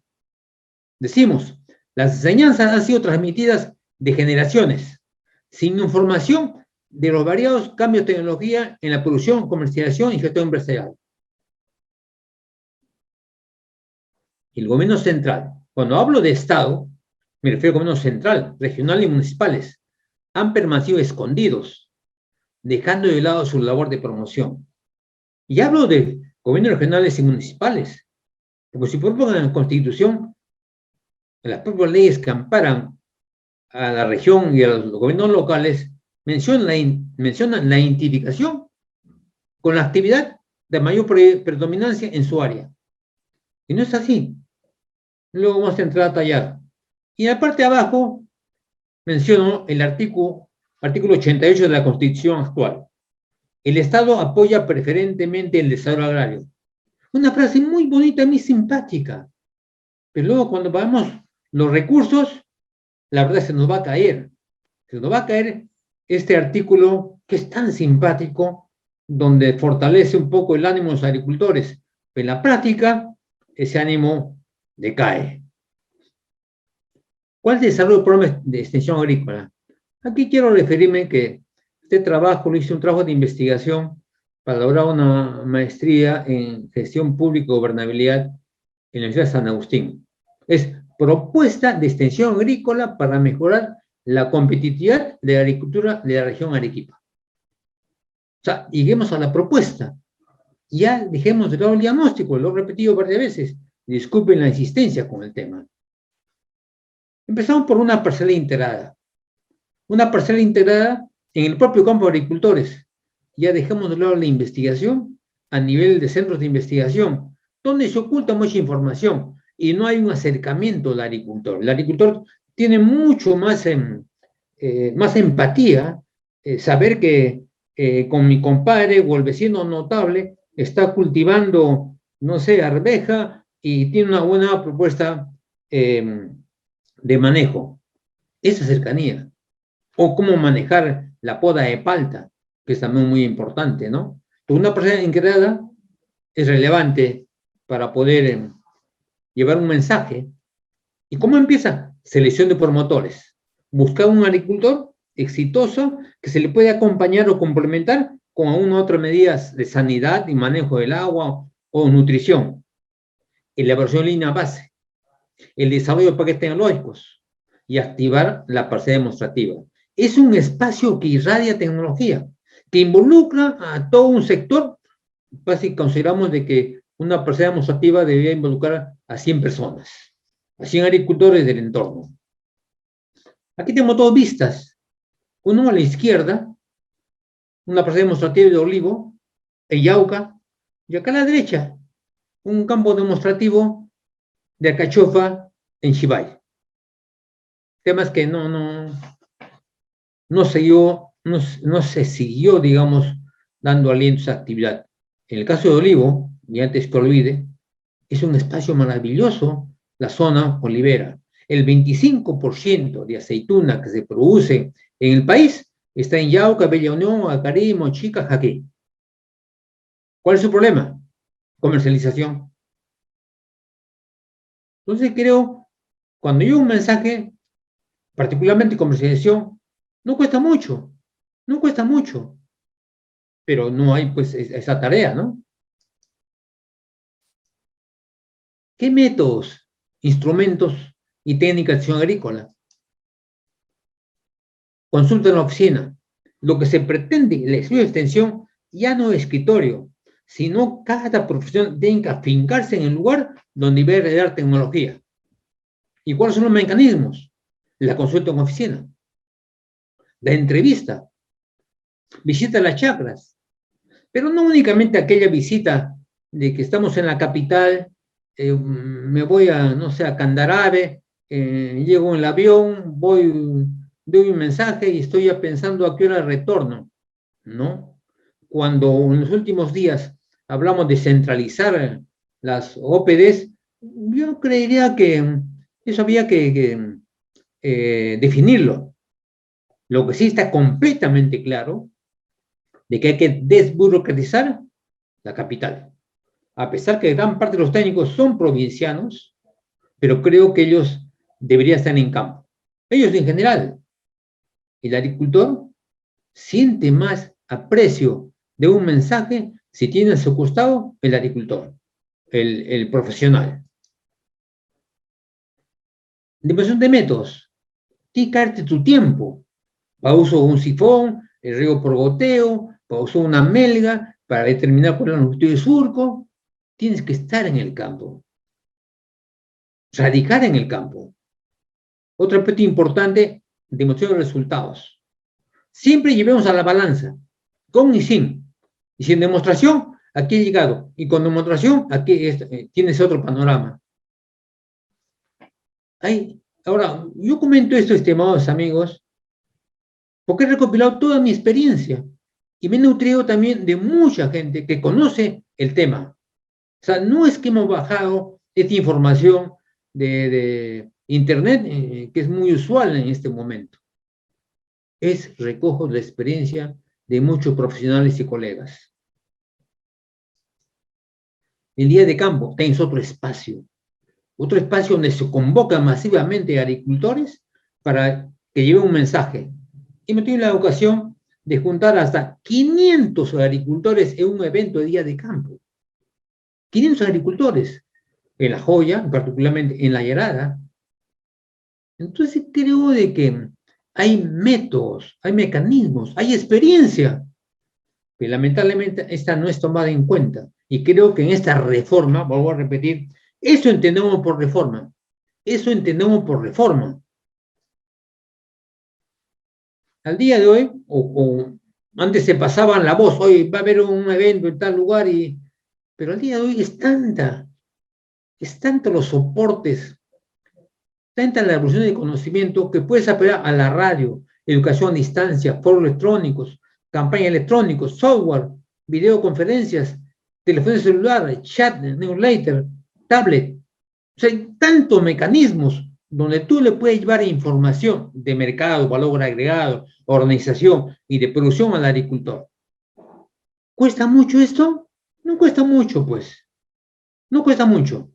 Decimos, las enseñanzas han sido transmitidas de generaciones, sin información de los variados cambios de tecnología en la producción, comercialización y gestión empresarial. El gobierno central, cuando hablo de Estado, me refiero al gobierno central, regional y municipales, han permanecido escondidos, dejando de lado su labor de promoción. Y hablo de gobiernos regionales y municipales, porque si propongan en la Constitución, en las propias leyes que amparan a la región y a los gobiernos locales, mencionan la identificación con la actividad de mayor predominancia en su área. Y no es así. Luego vamos a entrar a tallar. Y en la parte de abajo menciono el artículo 88 de la Constitución actual. El Estado apoya preferentemente el desarrollo agrario. Una frase muy bonita, muy simpática. Pero luego cuando pagamos los recursos, la verdad se nos va a caer. Se nos va a caer este artículo que es tan simpático, donde fortalece un poco el ánimo de los agricultores. Pero en la práctica, ese ánimo decae. ¿Cuál es el desarrollo del programa de extensión agrícola? Aquí quiero referirme que este trabajo lo hice un trabajo de investigación para lograr una maestría en gestión pública y gobernabilidad en la Universidad de San Agustín. Es propuesta de extensión agrícola para mejorar la competitividad de la agricultura de la región Arequipa. O sea, lleguemos a la propuesta. Ya dejemos de lado el diagnóstico, lo he repetido varias veces. Disculpen la insistencia con el tema. Empezamos por una parcela integrada. Una parcela integrada en el propio campo de agricultores. Ya dejamos de lado la investigación a nivel de centros de investigación, donde se oculta mucha información y no hay un acercamiento al agricultor. El agricultor tiene mucho más empatía, saber que con mi compadre o el vecino notable está cultivando, no sé, arveja y tiene una buena propuesta de manejo. Esa cercanía. O cómo manejar la poda de palta, que es también muy importante, ¿no? Pero una persona integrada es relevante para poder llevar un mensaje. ¿Y cómo empieza? Selección de promotores. Buscar un agricultor exitoso que se le puede acompañar o complementar con una u otra medidas de sanidad y manejo del agua o nutrición. Elaboración de línea base. El desarrollo de paquetes tecnológicos y activar la parcela demostrativa. Es un espacio que irradia tecnología, que involucra a todo un sector. Básicamente consideramos de que una parcela demostrativa debería involucrar a 100 personas, a 100 agricultores del entorno. Aquí tenemos dos vistas. Uno a la izquierda, una parcela demostrativa de olivo, en Yauca, y acá a la derecha, un campo demostrativo de alcachofa en Chivay. Temas que no se siguió, digamos, dando aliento a esa actividad. En el caso de olivo, y antes que olvide, es un espacio maravilloso, la zona olivera. El 25% de aceituna que se produce en el país está en Yauca, Bella Unión, Acarí, Mochica, Jaqué. ¿Cuál es su problema? Comercialización. Entonces creo, cuando llega un mensaje, particularmente comercialización, no cuesta mucho, pero no hay pues esa tarea, ¿no? ¿Qué métodos, instrumentos y técnicas de acción agrícola? Consulta en la oficina. Lo que se pretende en el estudio de extensión ya no es escritorio, sino cada profesión tiene que afincarse en el lugar donde va a heredar tecnología. ¿Y cuáles son los mecanismos? La consulta en oficina, la entrevista, visita a las chacras, pero no únicamente aquella visita de que estamos en la capital, me voy a, no sé, a Candarave, llego en el avión, voy, doy un mensaje y estoy ya pensando a qué hora retorno, ¿no? Cuando en los últimos días hablamos de centralizar las OPDs, yo creería que eso había que definirlo. Lo que sí está completamente claro de que hay que desburocratizar la capital. A pesar que gran parte de los técnicos son provincianos, pero creo que ellos deberían estar en campo. Ellos en general. El agricultor siente más aprecio de un mensaje si tiene a su costado el agricultor, el profesional. Dimensión de métodos. Tienes que darte tu tiempo. Para uso de un sifón, el riego por goteo, para uso de una melga, para determinar cuál es la longitud de surco. Tienes que estar en el campo. Radicar en el campo. Otro aspecto importante, demostración de resultados. Siempre llevemos a la balanza, con y sin. Y sin demostración, aquí he llegado. Y con demostración, aquí tienes otro panorama. Ahora, yo comento esto, estimados amigos, porque he recopilado toda mi experiencia y me he nutrido también de mucha gente que conoce el tema. O sea, no es que hemos bajado esta información de Internet, que es muy usual en este momento. Recojo la experiencia de muchos profesionales y colegas. El día de campo tenéis otro espacio donde se convoca masivamente a agricultores para que lleven un mensaje. Y me tuve la ocasión de juntar hasta 500 agricultores en un evento de día de campo. 500 agricultores, en La Joya, particularmente en La Llerada. Entonces creo de que hay métodos, hay mecanismos, hay experiencia, que lamentablemente esta no es tomada en cuenta. Y creo que en esta reforma, vuelvo a repetir, eso entendemos por reforma. Eso entendemos por reforma. Al día de hoy, antes se pasaban la voz, hoy va a haber un evento en tal lugar, pero al día de hoy es tanto los soportes, tanta la evolución del conocimiento que puedes apelar a la radio, educación a distancia, foros electrónicos, campañas electrónicos, software, videoconferencias, teléfono celular, chat, newsletter, tablet. O sea, hay tantos mecanismos donde tú le puedes llevar información de mercado, valor agregado, organización y de producción al agricultor. ¿Cuesta mucho esto? No cuesta mucho, pues. No cuesta mucho.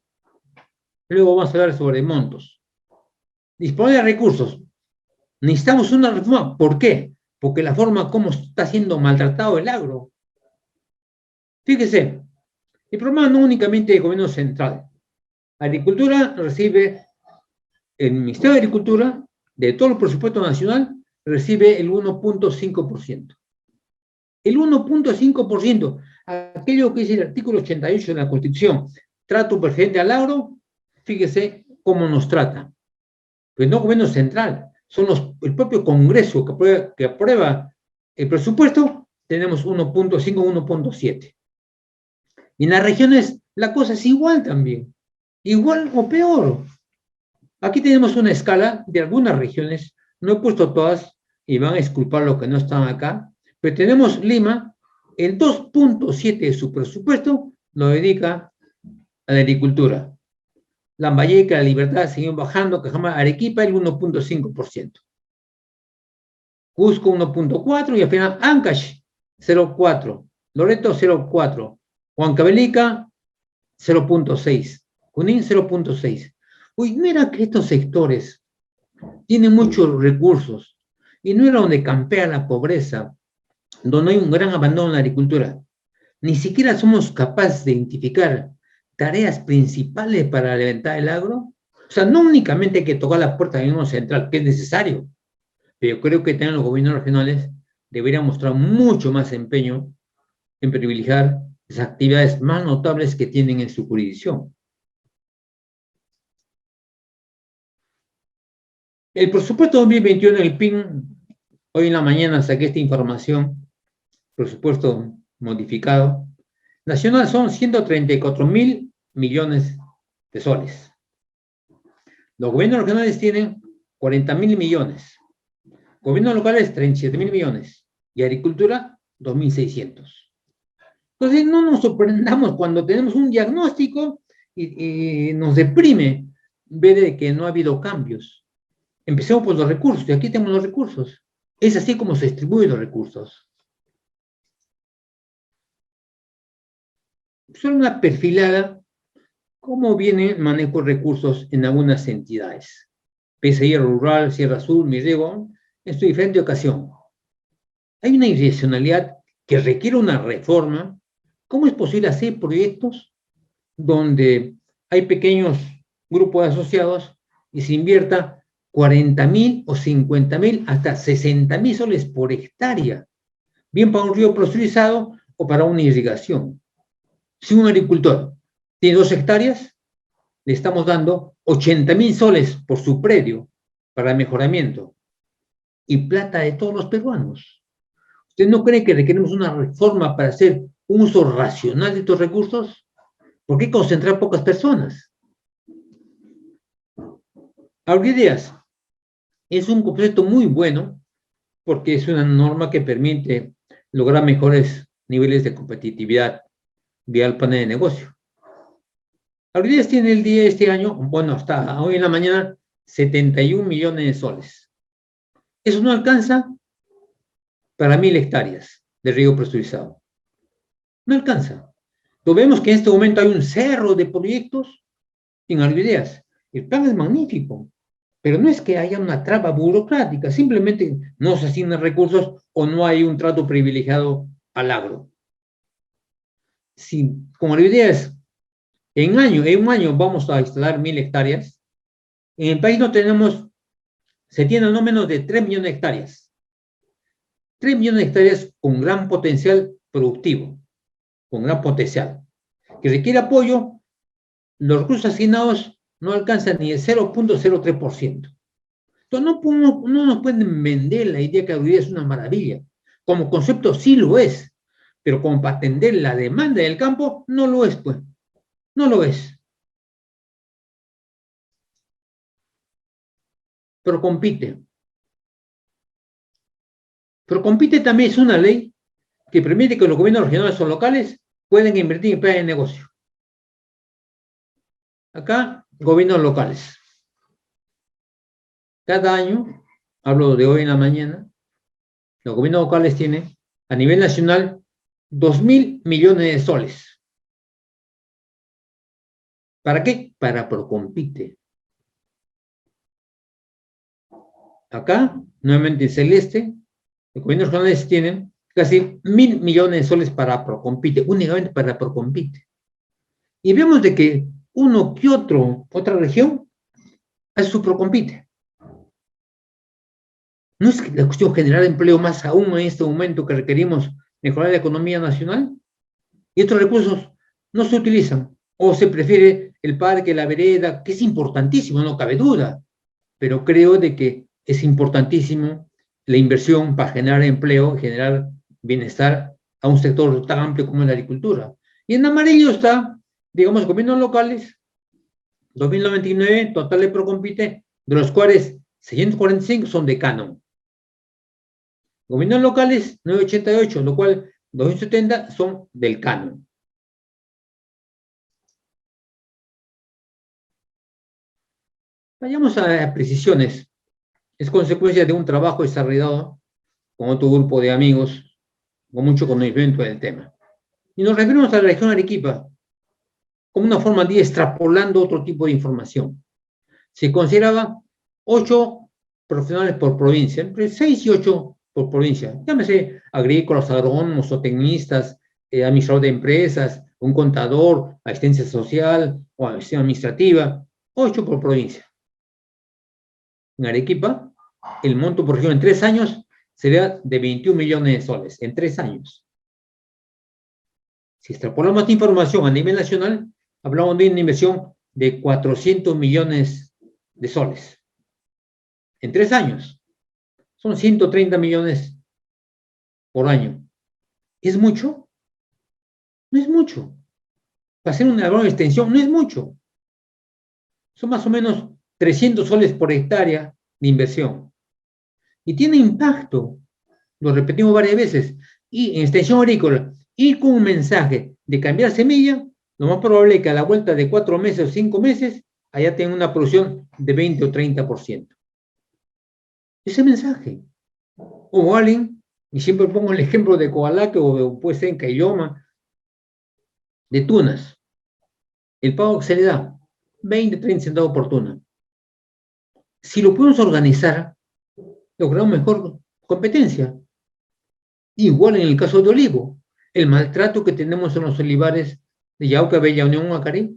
Luego vamos a hablar sobre montos. Disponer de recursos. Necesitamos una reforma. ¿Por qué? Porque la forma como está siendo maltratado el agro. Fíjese, el problema no únicamente del gobierno central. Agricultura recibe, el Ministerio de Agricultura, de todo el presupuesto nacional, recibe el 1.5%. El 1.5%, aquello que dice el artículo 88 de la Constitución, trato preferente al agro, fíjese cómo nos trata. Pues no gobierno central, son el propio Congreso que aprueba el presupuesto, tenemos 1.5, 1.7. Y en las regiones la cosa es igual también, igual o peor. Aquí tenemos una escala de algunas regiones, no he puesto todas y van a disculpar los que no están acá, pero tenemos Lima, el 2.7 de su presupuesto lo dedica a la agricultura. Lambayeque, La Libertad, siguen bajando, Cajamarca, Arequipa, el 1.5%. Cusco, 1.4%, y al final Ancash, 0.4%. Loreto, 0.4%. Huancavelica, 0.6%. Junín, 0.6%. Uy, mira que estos sectores tienen muchos recursos, y no era donde campea la pobreza, donde hay un gran abandono en la agricultura. Ni siquiera somos capaces de identificar tareas principales para levantar el agro. O sea, no únicamente hay que tocar la puerta del gobierno central, que es necesario, pero creo que también los gobiernos regionales deberían mostrar mucho más empeño en privilegiar las actividades más notables que tienen en su jurisdicción. El presupuesto 2021 del PIN, hoy en la mañana saqué esta información, presupuesto modificado, nacional son 134.000 millones de soles. Los gobiernos regionales tienen 40.000 millones. Gobiernos locales, 37.000 millones. Y agricultura, 2.600. Entonces, no nos sorprendamos cuando tenemos un diagnóstico y nos deprime ver que no ha habido cambios. Empecemos por los recursos, y aquí tenemos los recursos. Es así como se distribuyen los recursos. Solo una perfilada, cómo viene el manejo de recursos en algunas entidades. PSI Rural, Sierra Sur, Mirego, en su diferente ocasión. Hay una irracionalidad que requiere una reforma. ¿Cómo es posible hacer proyectos donde hay pequeños grupos de asociados y se invierta 40.000 o 50.000 hasta 60.000 soles por hectárea, bien para un río presurizado o para una irrigación? Si un agricultor tiene 2 hectáreas, le estamos dando 80.000 soles por su predio para el mejoramiento y plata de todos los peruanos. ¿Usted no cree que requerimos una reforma para hacer un uso racional de estos recursos? ¿Por qué concentrar pocas personas? Agroideas es un concepto muy bueno porque es una norma que permite lograr mejores niveles de competitividad vía el panel de negocio. Agroideas tiene el día este año, bueno, hasta hoy en la mañana, 71 millones de soles. Eso no alcanza para 1.000 hectáreas de riego presurizado. No alcanza. Lo vemos que en este momento hay un cerro de proyectos en Agroideas. El plan es magnífico, pero no es que haya una traba burocrática, simplemente no se asignan recursos o no hay un trato privilegiado al agro. Si con Agroideas en un año vamos a instalar 1.000 hectáreas, en el país se tiene no menos de 3 millones de hectáreas. 3 millones de hectáreas con gran potencial productivo, con gran potencial, que requiere apoyo. Los recursos asignados no alcanzan ni el 0.03%. Entonces no nos pueden vender la idea que Agroideas es una maravilla. Como concepto sí lo es, pero como para atender la demanda del campo, no lo es, pues. No lo es. Pero compite. Pero compite también es una ley que permite que los gobiernos regionales o locales puedan invertir en planes de negocio. Acá, gobiernos locales. Cada año, hablo de hoy en la mañana, los gobiernos locales tienen a nivel nacional 2.000 millones de soles. ¿Para qué? Para Procompite. Acá, nuevamente en celeste, los gobiernos regionales tienen casi 1.000 millones de soles para Procompite, únicamente para Procompite. Y vemos de que uno que otra región hace su Procompite. ¿No es la cuestión generar empleo más aún en este momento que requerimos mejorar la economía nacional? Y estos recursos no se utilizan, o se prefiere el parque, la vereda, que es importantísimo, no cabe duda, pero creo de que es importantísimo la inversión para generar empleo, generar bienestar a un sector tan amplio como la agricultura. Y en amarillo está, digamos, gobiernos locales, 2099, total de Procompite, de los cuales 645 son de Canon. Gobiernos locales, 988, lo cual 270 son del Canon. Vayamos a precisiones. Es consecuencia de un trabajo desarrollado con otro grupo de amigos con mucho conocimiento del tema. Y nos referimos a la región Arequipa como una forma de ir extrapolando otro tipo de información. Se consideraba 8 profesionales por provincia, entre 6 y 8 por provincia. Llámese agrícolas, agrónomos, o tecnistas, administrador de empresas, un contador, asistencia social o asistencia administrativa, 8 por provincia. En Arequipa, el monto, por ejemplo, en 3 años sería de 21 millones de soles, en 3 años. Si extrapolamos esta información a nivel nacional, hablamos de una inversión de 400 millones de soles. En 3 años. Son 130 millones por año. ¿Es mucho? No es mucho. Para hacer una buena extensión, no es mucho. Son más o menos 300 soles por hectárea de inversión. Y tiene impacto, lo repetimos varias veces, y en extensión agrícola, ir con un mensaje de cambiar semilla, lo más probable es que a la vuelta de 4 meses o 5 meses, allá tenga una producción de 20 o 30%. Ese mensaje. O alguien, y siempre pongo el ejemplo de Coalaque o puede ser en Cayoma, de tunas. El pago que se le da, 20, 30 centavos por tuna. Si lo podemos organizar, logramos mejor competencia. Igual en el caso de olivo, el maltrato que tenemos en los olivares de Yauca, Bella Unión, Acarí,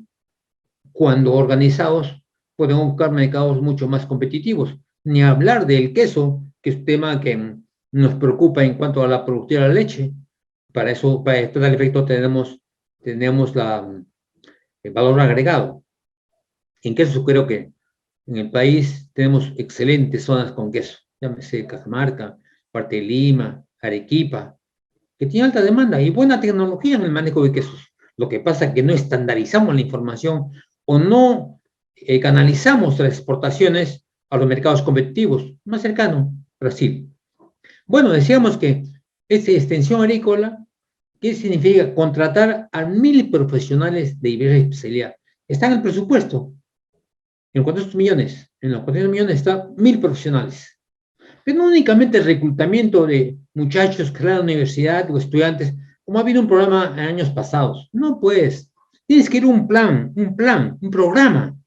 cuando organizados podemos buscar mercados mucho más competitivos. Ni hablar del queso, que es un tema que nos preocupa en cuanto a la productividad de la leche. Para eso, para este efecto, tenemos el valor agregado. En queso creo que en el país tenemos excelentes zonas con queso. Llámese Cajamarca, parte de Lima, Arequipa, que tiene alta demanda y buena tecnología en el manejo de quesos. Lo que pasa es que no estandarizamos la información o no canalizamos las exportaciones a los mercados competitivos. Más cercano, Brasil. Bueno, decíamos que esta extensión agrícola, ¿qué significa? Contratar a 1.000 profesionales de diversa especialidad. Está en el presupuesto. En 400 millones. En los 400 millones están 1.000 profesionales. Pero no únicamente el reclutamiento de muchachos que van a la universidad o estudiantes, como ha habido un programa en años pasados. No, pues, tienes que ir a un plan, un programa,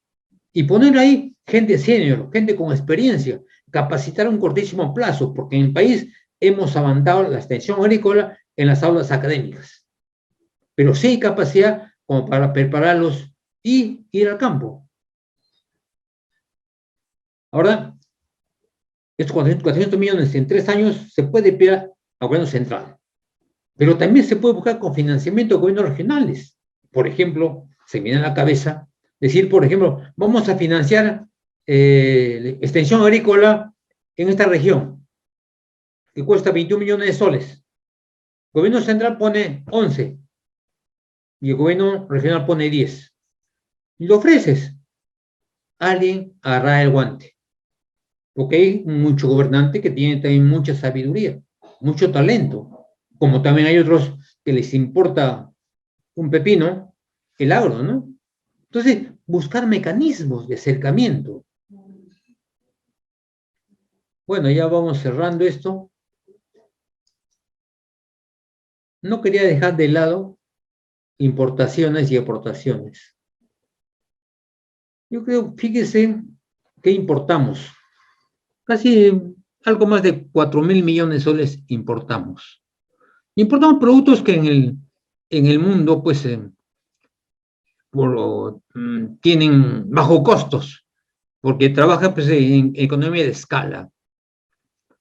y poner ahí gente senior, gente con experiencia, capacitar a un cortísimo plazo, porque en el país hemos avanzado la extensión agrícola en las aulas académicas. Pero sí hay capacidad como para prepararlos y ir al campo. Ahora, estos 400 millones en 3 años se puede pedir a gobierno central, pero también se puede buscar con financiamiento de gobiernos regionales. Por ejemplo, se me viene a la cabeza decir, por ejemplo, vamos a financiar extensión agrícola en esta región, que cuesta 21 millones de soles. El gobierno central pone 11 y el gobierno regional pone 10. Y lo ofreces. Alguien agarra el guante. Porque hay mucho gobernante que tiene también mucha sabiduría, mucho talento, como también hay otros que les importa un pepino el agro, ¿no? Entonces, buscar mecanismos de acercamiento. Bueno, ya vamos cerrando esto. No quería dejar de lado importaciones y exportaciones. Yo creo, fíjese que importamos. Casi algo más de 4.000 millones de soles importamos. Importamos productos que en el mundo, pues, tienen bajo costos, porque trabajan pues, en economía de escala.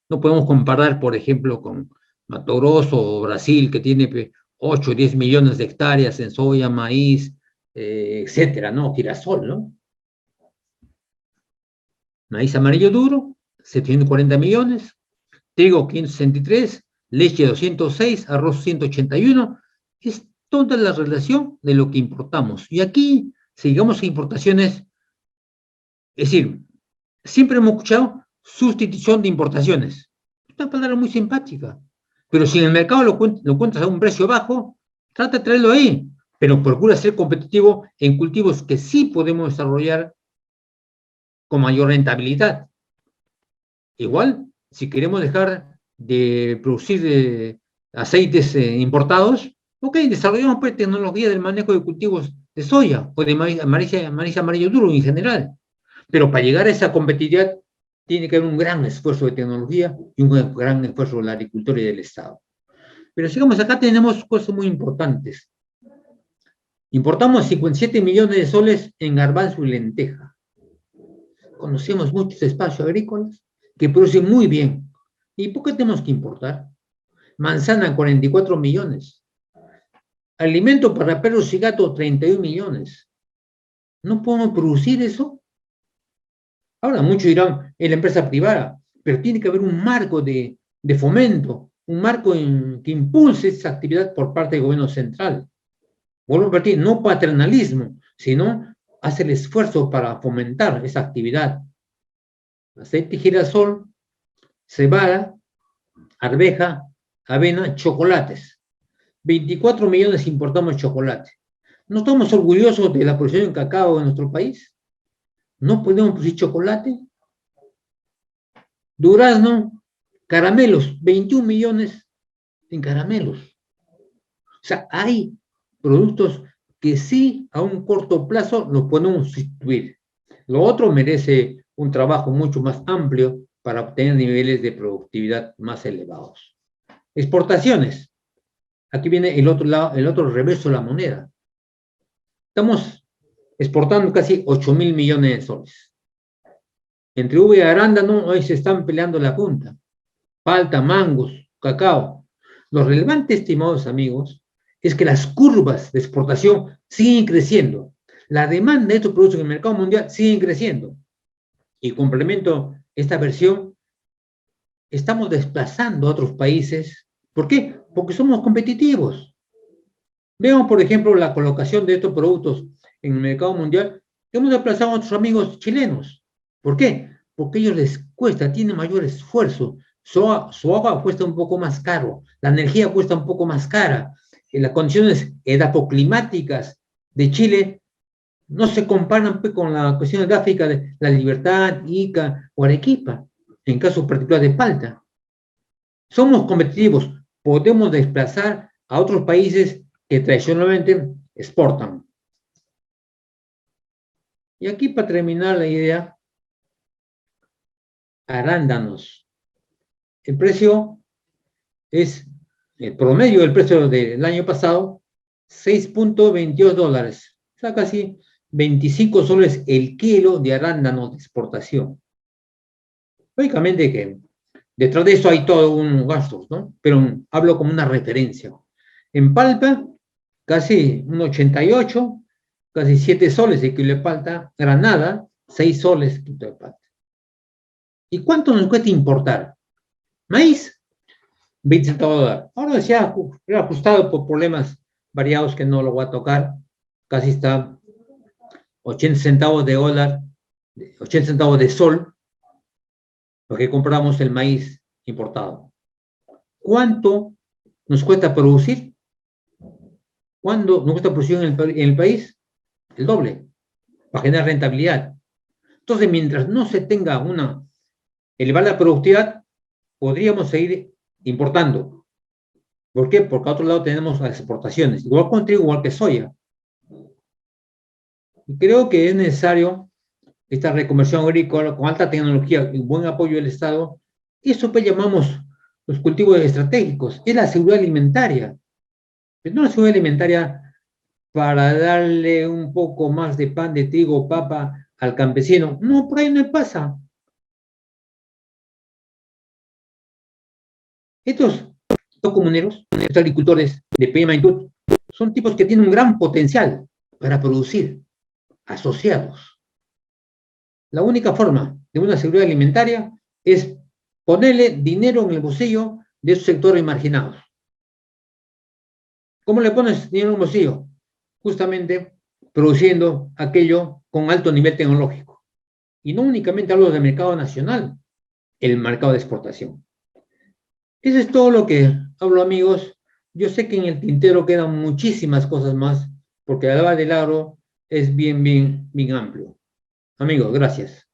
No podemos comparar, por ejemplo, con Mato Grosso o Brasil, que tiene 8 o 10 millones de hectáreas en soya, maíz, etcétera, ¿no? Girasol, ¿no? Maíz amarillo duro, 740 millones, trigo 563, leche 206, arroz 181. Es toda la relación de lo que importamos. Y aquí, si digamos que importaciones, es decir, siempre hemos escuchado sustitución de importaciones. Es una palabra muy simpática. Pero si en el mercado lo encuentras a un precio bajo, trata de traerlo ahí. Pero procura ser competitivo en cultivos que sí podemos desarrollar con mayor rentabilidad. Igual, si queremos dejar de producir aceites importados, ok, desarrollamos pues tecnología del manejo de cultivos de soya o de maíz amarillo duro en general. Pero para llegar a esa competitividad tiene que haber un gran esfuerzo de tecnología y un gran esfuerzo de la agricultura y del Estado. Pero sigamos, acá tenemos cosas muy importantes. Importamos 57 millones de soles en garbanzo y lenteja. Conocemos muchos espacios agrícolas que producen muy bien. ¿Y por qué tenemos que importar? Manzana, 44 millones. Alimento para perros y gatos, 31 millones. ¿No podemos producir eso? Ahora, muchos dirán, es la empresa privada, pero tiene que haber un marco de fomento, un marco que impulse esa actividad por parte del gobierno central. Vuelvo a repetir, no paternalismo, sino hacer el esfuerzo para fomentar esa actividad. Aceite girasol, cebada, arveja, avena, chocolates. 24 millones importamos chocolate. ¿No estamos orgullosos de la producción de cacao en nuestro país? ¿No podemos producir chocolate? Durazno, caramelos, 21 millones en caramelos. O sea, hay productos que sí a un corto plazo los podemos sustituir. Lo otro merece un trabajo mucho más amplio para obtener niveles de productividad más elevados. Exportaciones. Aquí viene el otro lado, el otro reverso de la moneda. Estamos exportando casi 8.000 millones de soles. Entre uva y arándano hoy se están peleando la punta. Palta, mangos, cacao. Lo relevante, estimados amigos, es que las curvas de exportación siguen creciendo. La demanda de estos productos en el mercado mundial sigue creciendo. Y complemento esta versión, estamos desplazando a otros países. ¿Por qué? Porque somos competitivos. Veamos, por ejemplo, la colocación de estos productos en el mercado mundial. Hemos desplazado a otros amigos chilenos. ¿Por qué? Porque a ellos les cuesta, tienen mayor esfuerzo. Su agua cuesta un poco más caro, la energía cuesta un poco más cara. Las condiciones edapoclimáticas de Chile no se comparan pues, con la cuestión geográfica de La Libertad, Ica o Arequipa, en caso particular de Palta. Somos competitivos, podemos desplazar a otros países que tradicionalmente exportan. Y aquí, para terminar la idea, arándanos. El precio es, el promedio del precio del año pasado, $6.22. O sea, casi 25 soles el kilo de arándanos de exportación. Lógicamente que detrás de eso hay todo un gasto, ¿no? Pero hablo como una referencia. En palta, casi un 88, casi 7 soles el kilo de palta. Granada, 6 soles el kilo de palta. ¿Y cuánto nos cuesta importar? Maíz, 20 centavos de dólar. Ahora se ha ajustado por problemas variados que no lo voy a tocar. Casi está 80 centavos de dólar, 80 centavos de sol, lo que compramos el maíz importado. ¿Cuánto nos cuesta producir? ¿Cuánto nos cuesta producir en el país? El doble, para generar rentabilidad. Entonces, mientras no se tenga una elevada productividad, podríamos seguir importando. ¿Por qué? Porque a otro lado tenemos las exportaciones, igual con trigo, igual que soya. Y creo que es necesario esta reconversión agrícola con alta tecnología y buen apoyo del Estado. Eso pues llamamos los cultivos estratégicos, es la seguridad alimentaria. Pero no la seguridad alimentaria para darle un poco más de pan, de trigo, papa al campesino. No, por ahí no pasa. Estos comuneros, estos agricultores de pequeña magnitud, son tipos que tienen un gran potencial para producir, asociados. La única forma de una seguridad alimentaria es ponerle dinero en el bolsillo de esos sectores marginados. ¿Cómo le pones dinero en el bolsillo? Justamente produciendo aquello con alto nivel tecnológico. Y no únicamente hablo del mercado nacional, el mercado de exportación. Eso es todo lo que hablo, amigos. Yo sé que en el tintero quedan muchísimas cosas más, porque hablar del agro es bien amplio. Amigos, gracias.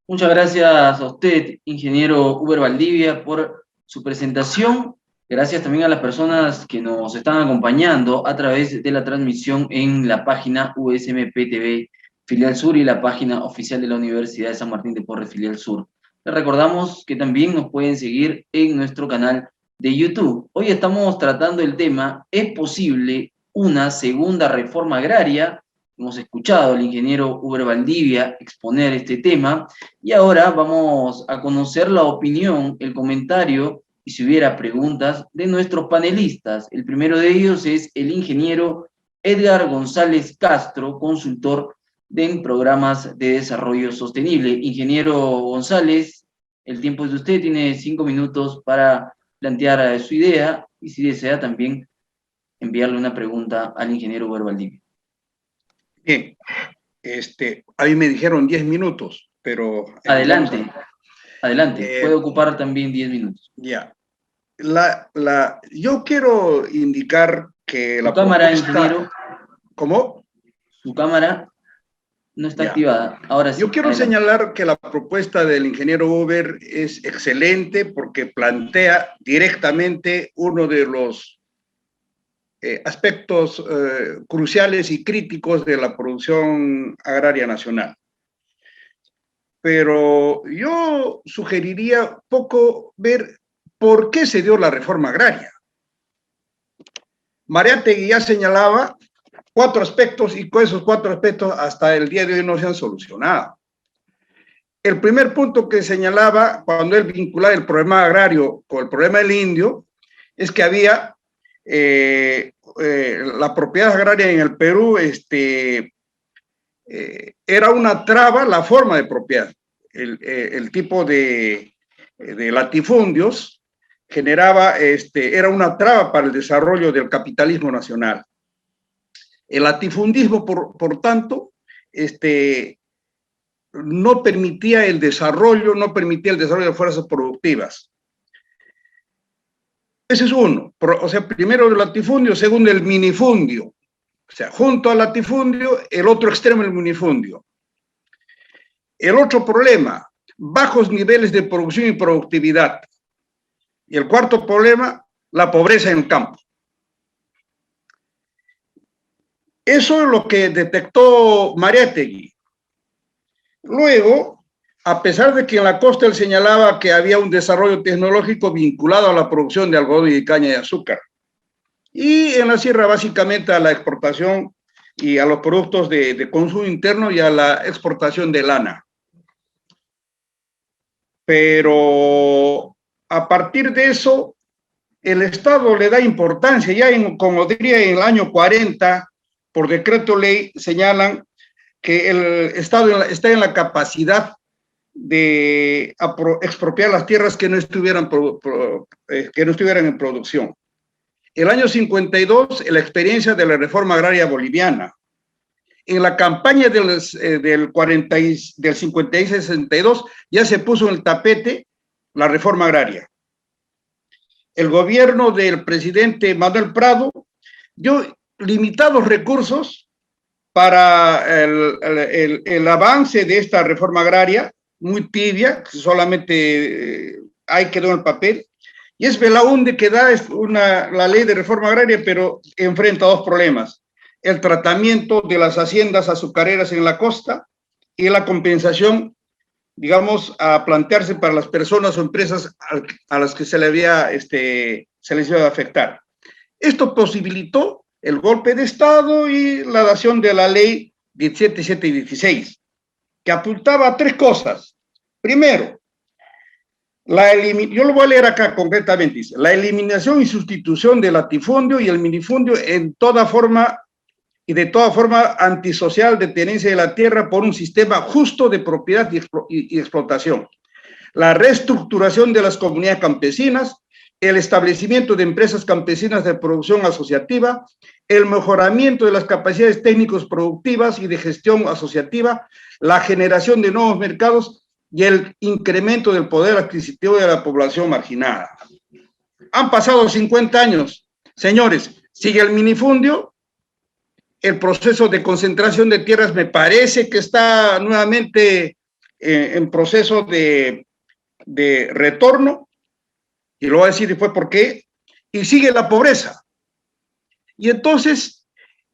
Muchas gracias a usted, ingeniero Uber Valdivia, por su presentación. Gracias también a las personas que nos están acompañando a través de la transmisión en la página USMP TV Filial Sur y la página oficial de la Universidad de San Martín de Porres Filial Sur. Les recordamos que también nos pueden seguir en nuestro canal de YouTube. Hoy estamos tratando el tema: ¿es posible una segunda reforma agraria? Hemos escuchado al ingeniero Uber Valdivia exponer este tema y ahora vamos a conocer la opinión, el comentario y si hubiera preguntas de nuestros panelistas. El primero de ellos es el ingeniero Edgar González Castro, consultor en programas de desarrollo sostenible. Ingeniero González, el tiempo es de usted, tiene 5 minutos para plantear su idea y si desea también enviarle una pregunta al ingeniero Uber Valdivia. Bien, a mí me dijeron 10 minutos, pero... Adelante, puede ocupar también 10 minutos. Ya. Yo quiero indicar que la cámara, propuesta... ingeniero. ¿Cómo? Su cámara no está activada. Ahora sí. Yo quiero señalar que la propuesta del ingeniero Uber es excelente porque plantea directamente uno de los aspectos cruciales y críticos de la producción agraria nacional. Pero yo sugeriría poco ver por qué se dio la reforma agraria. Mariátegui ya señalaba 4 aspectos y con esos 4 aspectos hasta el día de hoy no se han solucionado. El primer punto que señalaba cuando él vinculaba el problema agrario con el problema del indio es que había la propiedad agraria en el Perú era una traba la forma de propiedad. El tipo de latifundios generaba, era una traba para el desarrollo del capitalismo nacional. El latifundismo, por tanto, no permitía el desarrollo de fuerzas productivas. Ese es uno, o sea, primero el latifundio, segundo el minifundio, o sea, junto al latifundio, el otro extremo el minifundio. El otro problema, bajos niveles de producción y productividad. Y el cuarto problema, la pobreza en el campo. Eso es lo que detectó Mariátegui. Luego, a pesar de que en la costa él señalaba que había un desarrollo tecnológico vinculado a la producción de algodón y caña de azúcar. Y en la sierra básicamente a la exportación y a los productos de consumo interno y a la exportación de lana. Pero a partir de eso, el Estado le da importancia. Ya, como diría, en el año 40, por decreto ley, señalan que el Estado está en la capacidad de expropiar las tierras que no estuvieran en producción. El año 52, la experiencia de la reforma agraria boliviana. En la campaña del 56-62 ya se puso en el tapete la reforma agraria. El gobierno del presidente Manuel Prado dio limitados recursos para el avance de esta reforma agraria, muy tibia, que solamente ahí quedó en el papel, y es Belaúnde que da la ley de reforma agraria, pero enfrenta 2 problemas: el tratamiento de las haciendas azucareras en la costa y la compensación, digamos, a plantearse para las personas o empresas a las que se les iba a afectar. Esto posibilitó el golpe de Estado y la dación de la ley 17, 7 y 16, que apuntaba a 3 cosas. Primero, yo lo voy a leer acá concretamente, dice: la eliminación y sustitución del latifundio y el minifundio en toda forma y de toda forma antisocial de tenencia de la tierra por un sistema justo de propiedad y explotación. la reestructuración de las comunidades campesinas, el establecimiento de empresas campesinas de producción asociativa, el mejoramiento de las capacidades técnicos productivas y de gestión asociativa, la generación de nuevos mercados y el incremento del poder adquisitivo de la población marginada. Han pasado 50 años, señores, sigue el minifundio, el proceso de concentración de tierras me parece que está nuevamente en proceso de retorno, y lo voy a decir después por qué, y sigue la pobreza. Y entonces,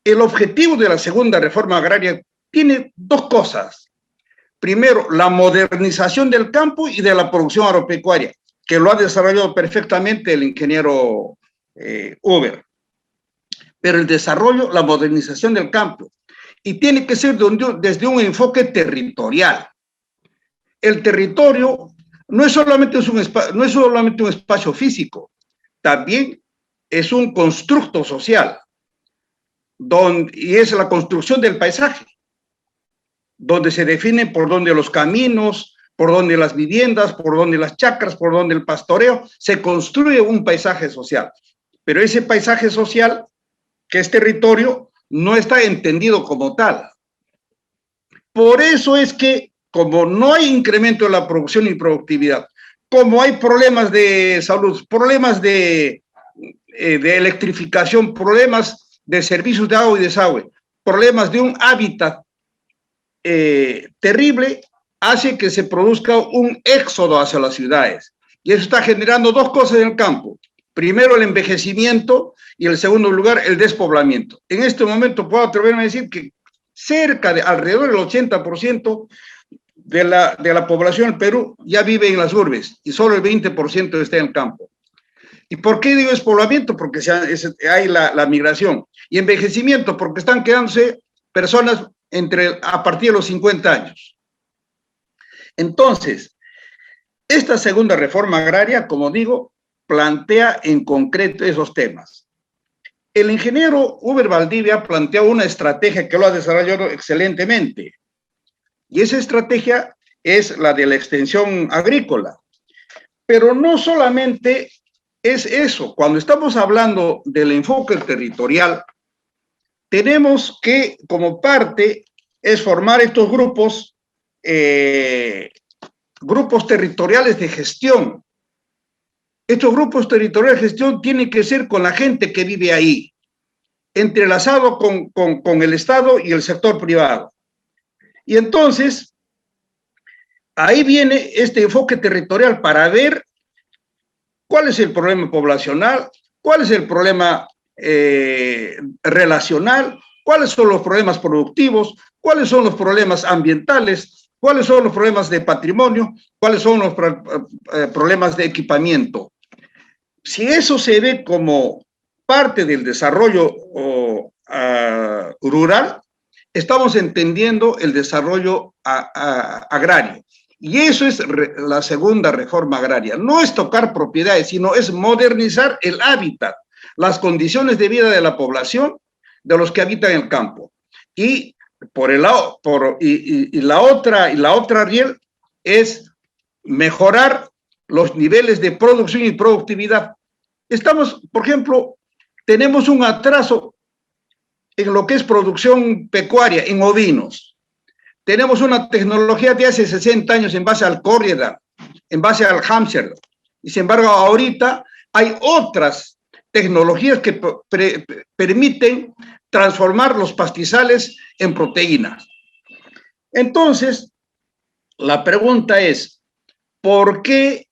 el objetivo de la segunda reforma agraria tiene dos cosas. Primero, la modernización del campo y de la producción agropecuaria, que lo ha desarrollado perfectamente el ingeniero Uber. Pero el desarrollo, la modernización del campo, y tiene que ser desde un enfoque territorial. El territorio no es solamente un espacio físico, también es un constructo social, y es la construcción del paisaje, donde se define por dónde los caminos, por dónde las viviendas, por dónde las chacras, por dónde el pastoreo, se construye un paisaje social. Pero ese paisaje social, que es territorio, no está entendido como tal. Por eso es que, como no hay incremento en la producción y productividad, como hay problemas de salud, problemas de electrificación, problemas de servicios de agua y desagüe, problemas de un hábitat terrible, hace que se produzca un éxodo hacia las ciudades. Y eso está generando dos cosas en el campo. Primero, el envejecimiento, y en segundo lugar, el despoblamiento. En este momento puedo atreverme a decir que alrededor del 80% de la población del Perú ya vive en las urbes y solo el 20% está en el campo. ¿Y por qué digo despoblamiento? Porque hay la migración. Y envejecimiento, porque están quedándose personas a partir de los 50 años. Entonces, esta segunda reforma agraria, como digo, plantea en concreto esos temas. El ingeniero Uber Valdivia planteó una estrategia que lo ha desarrollado excelentemente. Y esa estrategia es la de la extensión agrícola. Pero no solamente es eso. Cuando estamos hablando del enfoque territorial, tenemos que, como parte, es formar estos grupos territoriales de gestión. Estos grupos territoriales de gestión tienen que ser con la gente que vive ahí, entrelazado con el Estado y el sector privado. Y entonces, ahí viene este enfoque territorial para ver cuál es el problema poblacional, cuál es el problema relacional, cuáles son los problemas productivos, cuáles son los problemas ambientales, cuáles son los problemas de patrimonio, cuáles son los problemas de equipamiento. Si eso se ve como parte del desarrollo rural, estamos entendiendo el desarrollo agrario. Y eso es la segunda reforma agraria. No es tocar propiedades, sino es modernizar el hábitat, las condiciones de vida de la población, de los que habitan el campo. Y la otra riel es mejorar los niveles de producción y productividad. Por ejemplo, tenemos un atraso en lo que es producción pecuaria, en ovinos. Tenemos una tecnología de hace 60 años en base al córreda, en base al hámster. Y sin embargo, ahorita hay otras tecnologías que permiten transformar los pastizales en proteínas. Entonces, la pregunta es, ¿por qué,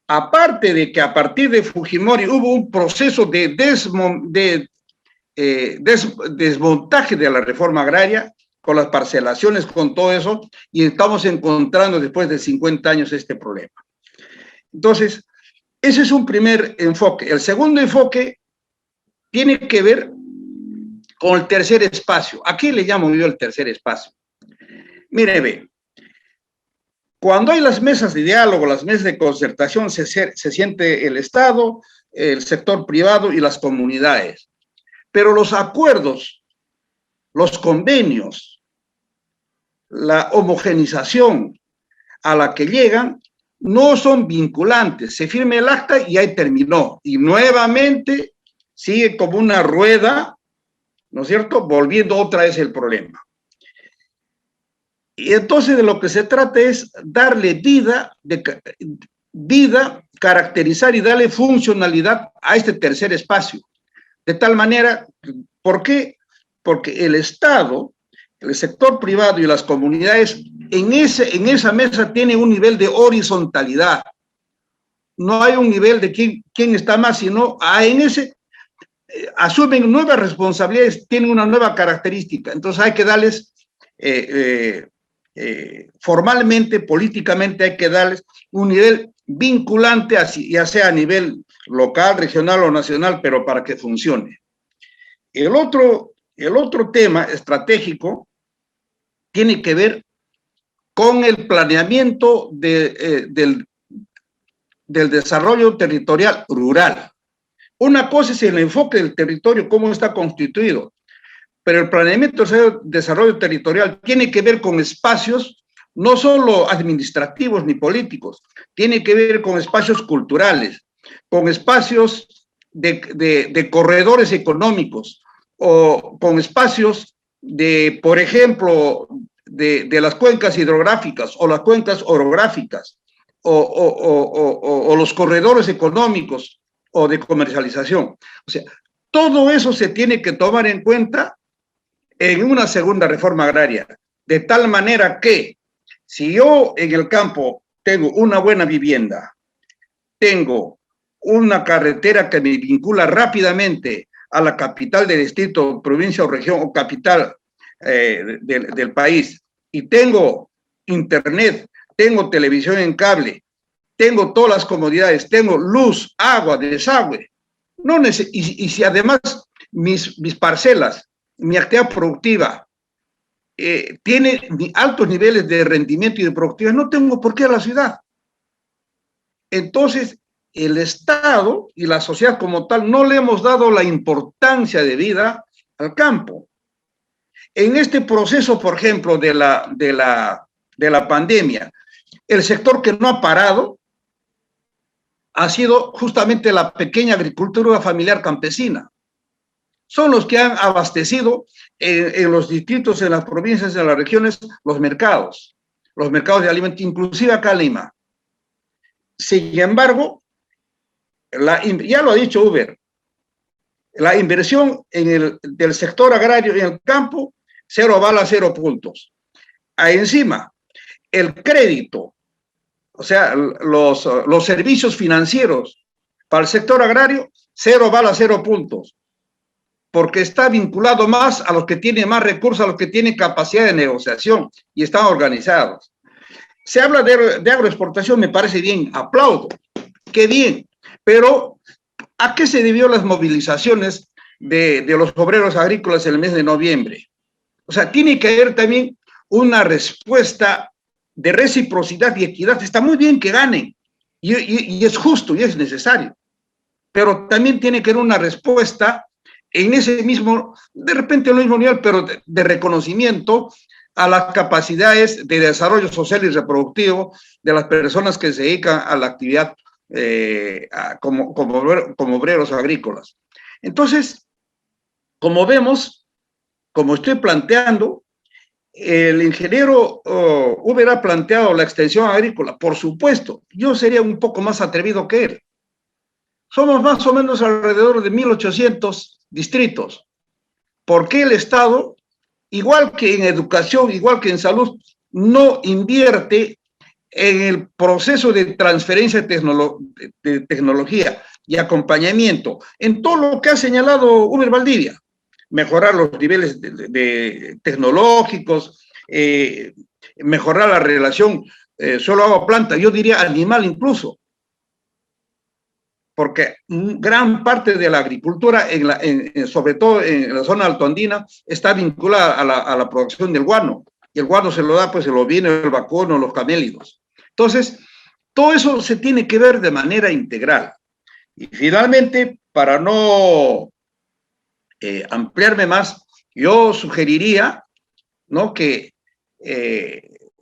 aparte de que a partir de Fujimori hubo un proceso de desmontaje de la reforma agraria, con las parcelaciones, con todo eso, y estamos encontrando después de 50 años este problema? Entonces, ese es un primer enfoque. El segundo enfoque tiene que ver con el tercer espacio. ¿A qué le llamo yo el tercer espacio? Mire, ve, cuando hay las mesas de diálogo, las mesas de concertación, se siente el Estado, el sector privado y las comunidades. Pero los acuerdos, los convenios, la homogenización a la que llegan, no son vinculantes. Se firma el acta y ahí terminó. Y nuevamente sigue como una rueda, ¿no es cierto?, volviendo otra vez el problema. Y entonces de lo que se trata es darle vida, caracterizar y darle funcionalidad a este tercer espacio. De tal manera, ¿por qué? Porque el Estado, el sector privado y las comunidades en esa mesa tienen un nivel de horizontalidad. No hay un nivel de quién está más, sino en ese asumen nuevas responsabilidades, tienen una nueva característica. Entonces hay que darles formalmente, políticamente, hay que darles un nivel vinculante, ya sea a nivel local, regional o nacional, pero para que funcione. El otro tema estratégico tiene que ver con el planeamiento del desarrollo territorial rural. Una cosa es el enfoque del territorio, cómo está constituido, pero el planeamiento del desarrollo territorial tiene que ver con espacios no solo administrativos ni políticos, tiene que ver con espacios culturales, con espacios de corredores económicos, o con espacios por ejemplo, de las cuencas hidrográficas o las cuencas orográficas, o los corredores económicos o de comercialización. O sea, todo eso se tiene que tomar en cuenta en una segunda reforma agraria, de tal manera que si yo en el campo tengo una buena vivienda, tengo una carretera que me vincula rápidamente a la capital del distrito, provincia o región o capital del país, y tengo internet, tengo televisión en cable, tengo todas las comodidades, tengo luz, agua, desagüe, y si además mis parcelas, mi actividad productiva tiene altos niveles de rendimiento y de productividad, no tengo por qué ir a la ciudad. Entonces, el Estado y la sociedad como tal no le hemos dado la importancia de vida al campo. En este proceso, por ejemplo, de la pandemia, el sector que no ha parado ha sido justamente la pequeña agricultura familiar campesina. Son los que han abastecido en los distritos, en las provincias, en las regiones, los mercados de alimentos, inclusive acá en Lima. Sin embargo, ya lo ha dicho Uber, la inversión del sector agrario en el campo, 0 bala, 0 puntos. Ahí encima, el crédito, o sea, los servicios financieros para el sector agrario, 0 bala, 0 puntos. Porque está vinculado más a los que tienen más recursos, a los que tienen capacidad de negociación y están organizados. Se habla de agroexportación, me parece bien, aplaudo, qué bien, pero ¿a qué se debió las movilizaciones de los obreros agrícolas en el mes de noviembre? O sea, tiene que haber también una respuesta de reciprocidad y equidad. Está muy bien que ganen, y es justo y es necesario, pero también tiene que haber una respuesta en ese mismo, de repente no mismo nivel, pero de reconocimiento a las capacidades de desarrollo social y reproductivo de las personas que se dedican a la actividad como obreros agrícolas. Entonces, como vemos, como estoy planteando, el ingeniero hubiera planteado la extensión agrícola, por supuesto, yo sería un poco más atrevido que él. Somos más o menos alrededor de 1.800 distritos. ¿Por qué el Estado, igual que en educación, igual que en salud, no invierte en el proceso de transferencia de tecnología y acompañamiento, en todo lo que ha señalado Uber Valdivia? Mejorar los niveles tecnológicos, mejorar la relación suelo agua planta, yo diría animal incluso, porque gran parte de la agricultura, sobre todo en la zona altoandina, está vinculada a la producción del guano, y el guano se lo da pues el ovino, el vacuno, los camélidos. Entonces, todo eso se tiene que ver de manera integral. Y finalmente, para no ampliarme más, yo sugeriría, ¿no?, que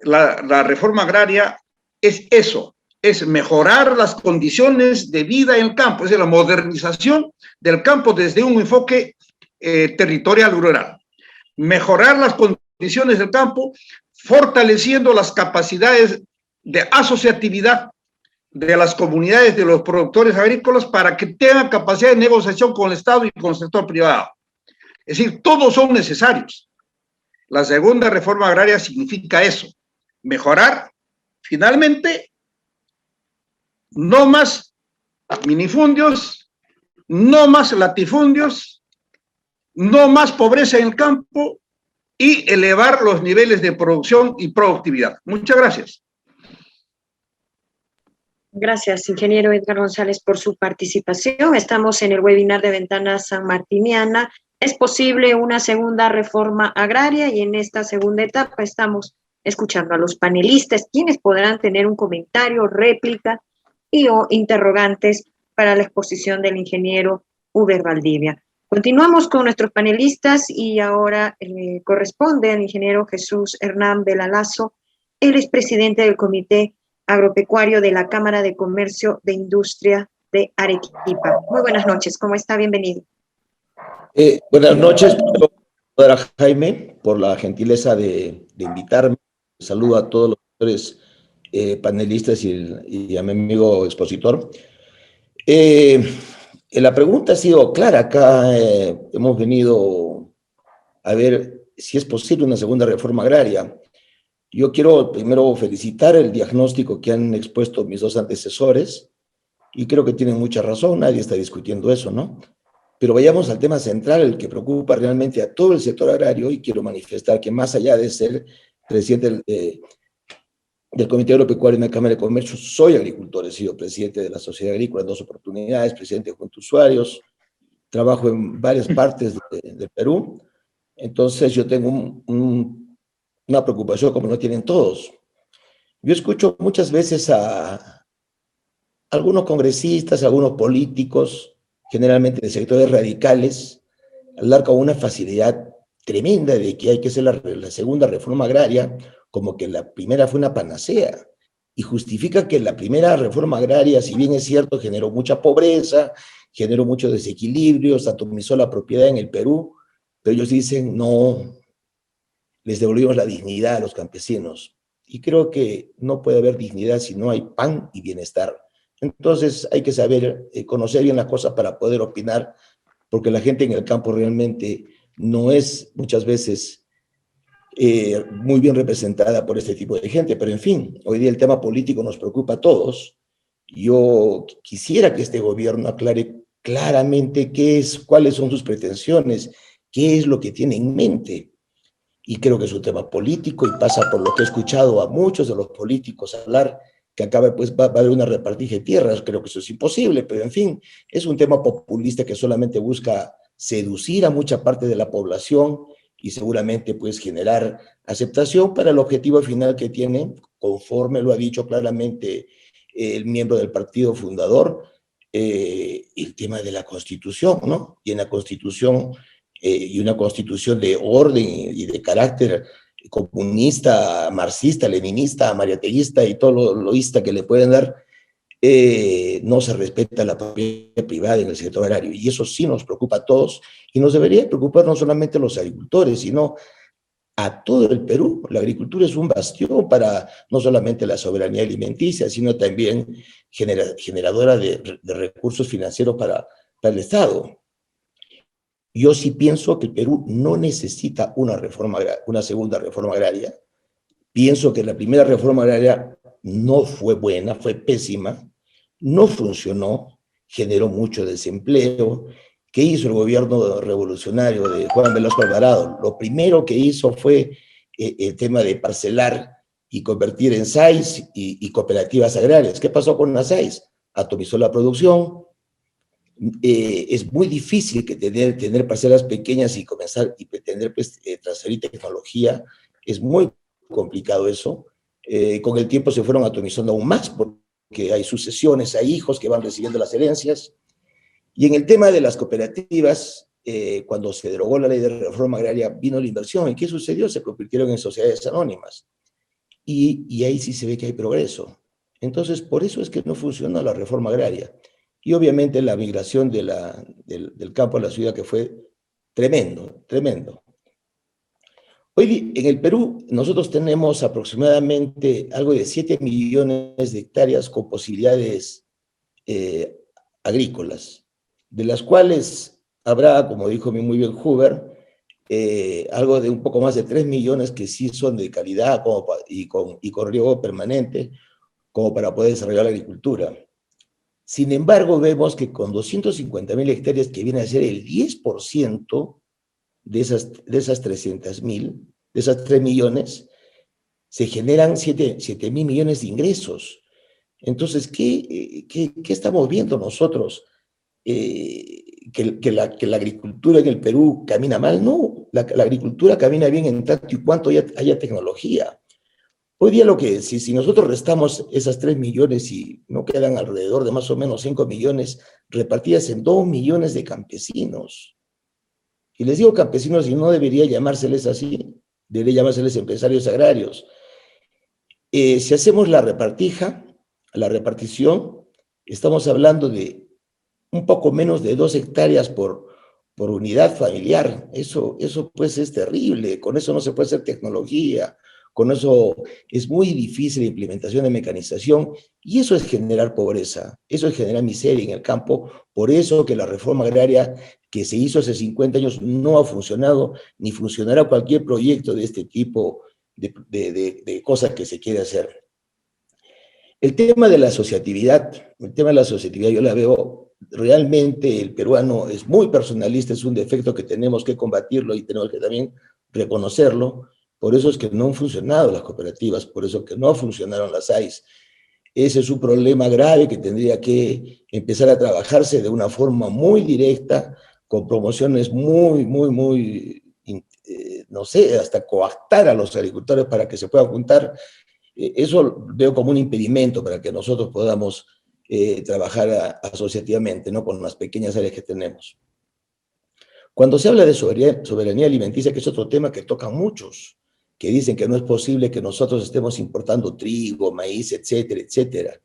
la reforma agraria es eso, es mejorar las condiciones de vida en el campo, es decir, la modernización del campo desde un enfoque territorial rural. Mejorar las condiciones del campo, fortaleciendo las capacidades de asociatividad de las comunidades de los productores agrícolas para que tengan capacidad de negociación con el Estado y con el sector privado. Es decir, todos son necesarios. La segunda reforma agraria significa eso, mejorar, finalmente, no más minifundios, no más latifundios, no más pobreza en el campo y elevar los niveles de producción y productividad. Muchas gracias. Gracias, ingeniero Edgar González, por su participación. Estamos en el webinar de Ventana Sanmartiniana. ¿Es posible una segunda reforma agraria? Y en esta segunda etapa estamos escuchando a los panelistas, quienes podrán tener un comentario, réplica y o interrogantes para la exposición del ingeniero Uber Valdivia. Continuamos con nuestros panelistas y ahora corresponde al ingeniero Jesús Hernán Belalazo. Él es presidente del Comité Agropecuario de la Cámara de Comercio de Industria de Arequipa. Muy buenas noches, ¿cómo está? Bienvenido. Buenas noches, a Jaime, por la gentileza de invitarme. Saludo a todos los panelistas y a mi amigo expositor. La pregunta ha sido clara. Acá hemos venido a ver si es posible una segunda reforma agraria. Yo quiero primero felicitar el diagnóstico que han expuesto mis dos antecesores y creo que tienen mucha razón, nadie está discutiendo eso, ¿no? Pero vayamos al tema central, el que preocupa realmente a todo el sector agrario, y quiero manifestar que más allá de ser presidente del Comité Agropecuario en la Cámara de Comercio, soy agricultor, he sido presidente de la Sociedad Agrícola en 2 oportunidades, presidente de Junta de Usuarios, trabajo en varias partes del Perú, entonces yo tengo una preocupación como no tienen todos. Yo escucho muchas veces a algunos congresistas, a algunos políticos, generalmente de sectores radicales, hablar con una facilidad tremenda de que hay que hacer la segunda reforma agraria, como que la primera fue una panacea, y justifica que la primera reforma agraria, si bien es cierto, generó mucha pobreza, generó muchos desequilibrios, atomizó la propiedad en el Perú, pero ellos dicen, no, les devolvimos la dignidad a los campesinos. Y creo que no puede haber dignidad si no hay pan y bienestar. Entonces hay que saber conocer bien las cosas para poder opinar, porque la gente en el campo realmente no es muchas veces muy bien representada por este tipo de gente. Pero en fin, hoy día el tema político nos preocupa a todos. Yo quisiera que este gobierno aclare claramente cuáles son sus pretensiones, qué es lo que tiene en mente. Y creo que es un tema político y pasa por lo que he escuchado a muchos de los políticos hablar, que acaba, pues va a haber una repartija de tierras. Creo que eso es imposible, pero en fin, es un tema populista que solamente busca seducir a mucha parte de la población y seguramente pues generar aceptación para el objetivo final que tiene, conforme lo ha dicho claramente el miembro del partido fundador, el tema de la Constitución, ¿no? Y en la Constitución, y una Constitución de orden y de carácter comunista, marxista, leninista, mariateguista y todo lo loísta que le pueden dar, no se respeta la propiedad privada en el sector agrario. Y eso sí nos preocupa a todos, y nos debería preocupar no solamente a los agricultores, sino a todo el Perú. La agricultura es un bastión para no solamente la soberanía alimenticia, sino también generadora de recursos financieros para el Estado. Yo sí pienso que el Perú no necesita una segunda reforma agraria. Pienso que la primera reforma agraria no fue buena, fue pésima, no funcionó, generó mucho desempleo. ¿Qué hizo el gobierno revolucionario de Juan Velasco Alvarado? Lo primero que hizo fue el tema de parcelar y convertir en SAIs y cooperativas agrarias. ¿Qué pasó con las SAIs? Atomizó la producción. Es muy difícil que tener parcelas pequeñas y comenzar y pretender pues, transferir tecnología. Es muy complicado eso. Con el tiempo se fueron atomizando aún más porque hay sucesiones, hay hijos que van recibiendo las herencias. Y en el tema de las cooperativas, cuando se derogó la ley de reforma agraria, vino la inversión. ¿Y qué sucedió? Se convirtieron en sociedades anónimas. Y ahí sí se ve que hay progreso. Entonces, por eso es que no funciona la reforma agraria. Y obviamente la migración del campo a la ciudad, que fue tremendo, tremendo. Hoy en el Perú nosotros tenemos aproximadamente algo de 7 millones de hectáreas con posibilidades agrícolas, de las cuales habrá, como dijo muy bien Huber, algo de un poco más de 3 millones que sí son de calidad y con riego permanente, como para poder desarrollar la agricultura. Sin embargo, vemos que con 250.000 hectáreas, que viene a ser el 10% de esas 300.000, de esas 3 millones, se generan 7.000 millones de ingresos. Entonces, ¿qué estamos viendo nosotros? Que la agricultura en el Perú camina mal. No, la agricultura camina bien en tanto y cuanto haya tecnología. Hoy día si nosotros restamos esas 3 millones y no quedan alrededor de más o menos 5 millones repartidas en 2 millones de campesinos. Y les digo campesinos y no debería llamárseles así, debería llamárseles empresarios agrarios. Si hacemos la repartición, estamos hablando de un poco menos de 2 hectáreas por unidad familiar. Eso pues es terrible, con eso no se puede hacer tecnología, con eso es muy difícil la implementación de mecanización, y eso es generar pobreza, eso es generar miseria en el campo. Por eso que la reforma agraria que se hizo hace 50 años no ha funcionado, ni funcionará cualquier proyecto de este tipo de cosas que se quiere hacer. El tema de la asociatividad, yo la veo, realmente el peruano es muy personalista, es un defecto que tenemos que combatirlo y tenemos que también reconocerlo. Por eso es que no han funcionado las cooperativas, por eso que no funcionaron las AIS. Ese es un problema grave que tendría que empezar a trabajarse de una forma muy directa, con promociones no sé, hasta coactar a los agricultores para que se puedan juntar. Eso veo como un impedimento para que nosotros podamos trabajar asociativamente, ¿no? Con las pequeñas áreas que tenemos. Cuando se habla de soberanía alimenticia, que es otro tema que tocan muchos, que dicen que no es posible que nosotros estemos importando trigo, maíz, etcétera, etcétera.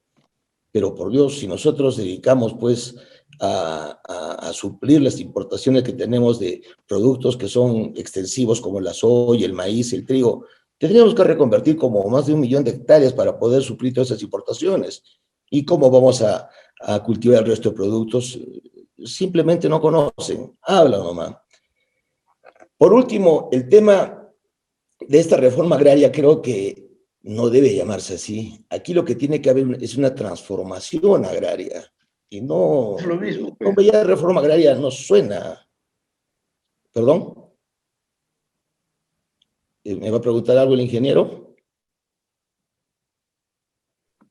Pero por Dios, si nosotros dedicamos pues a suplir las importaciones que tenemos de productos que son extensivos como la soya, el maíz, el trigo, tendríamos que reconvertir como más de 1 millón de hectáreas para poder suplir todas esas importaciones. ¿Y cómo vamos a cultivar el resto de productos? Simplemente no conocen, hablan nomás. Por último, el tema de esta reforma agraria creo que no debe llamarse así. Aquí lo que tiene que haber es una transformación agraria. Y no, Es lo mismo. no, ya reforma agraria no suena. ¿Perdón? ¿Me va a preguntar algo el ingeniero?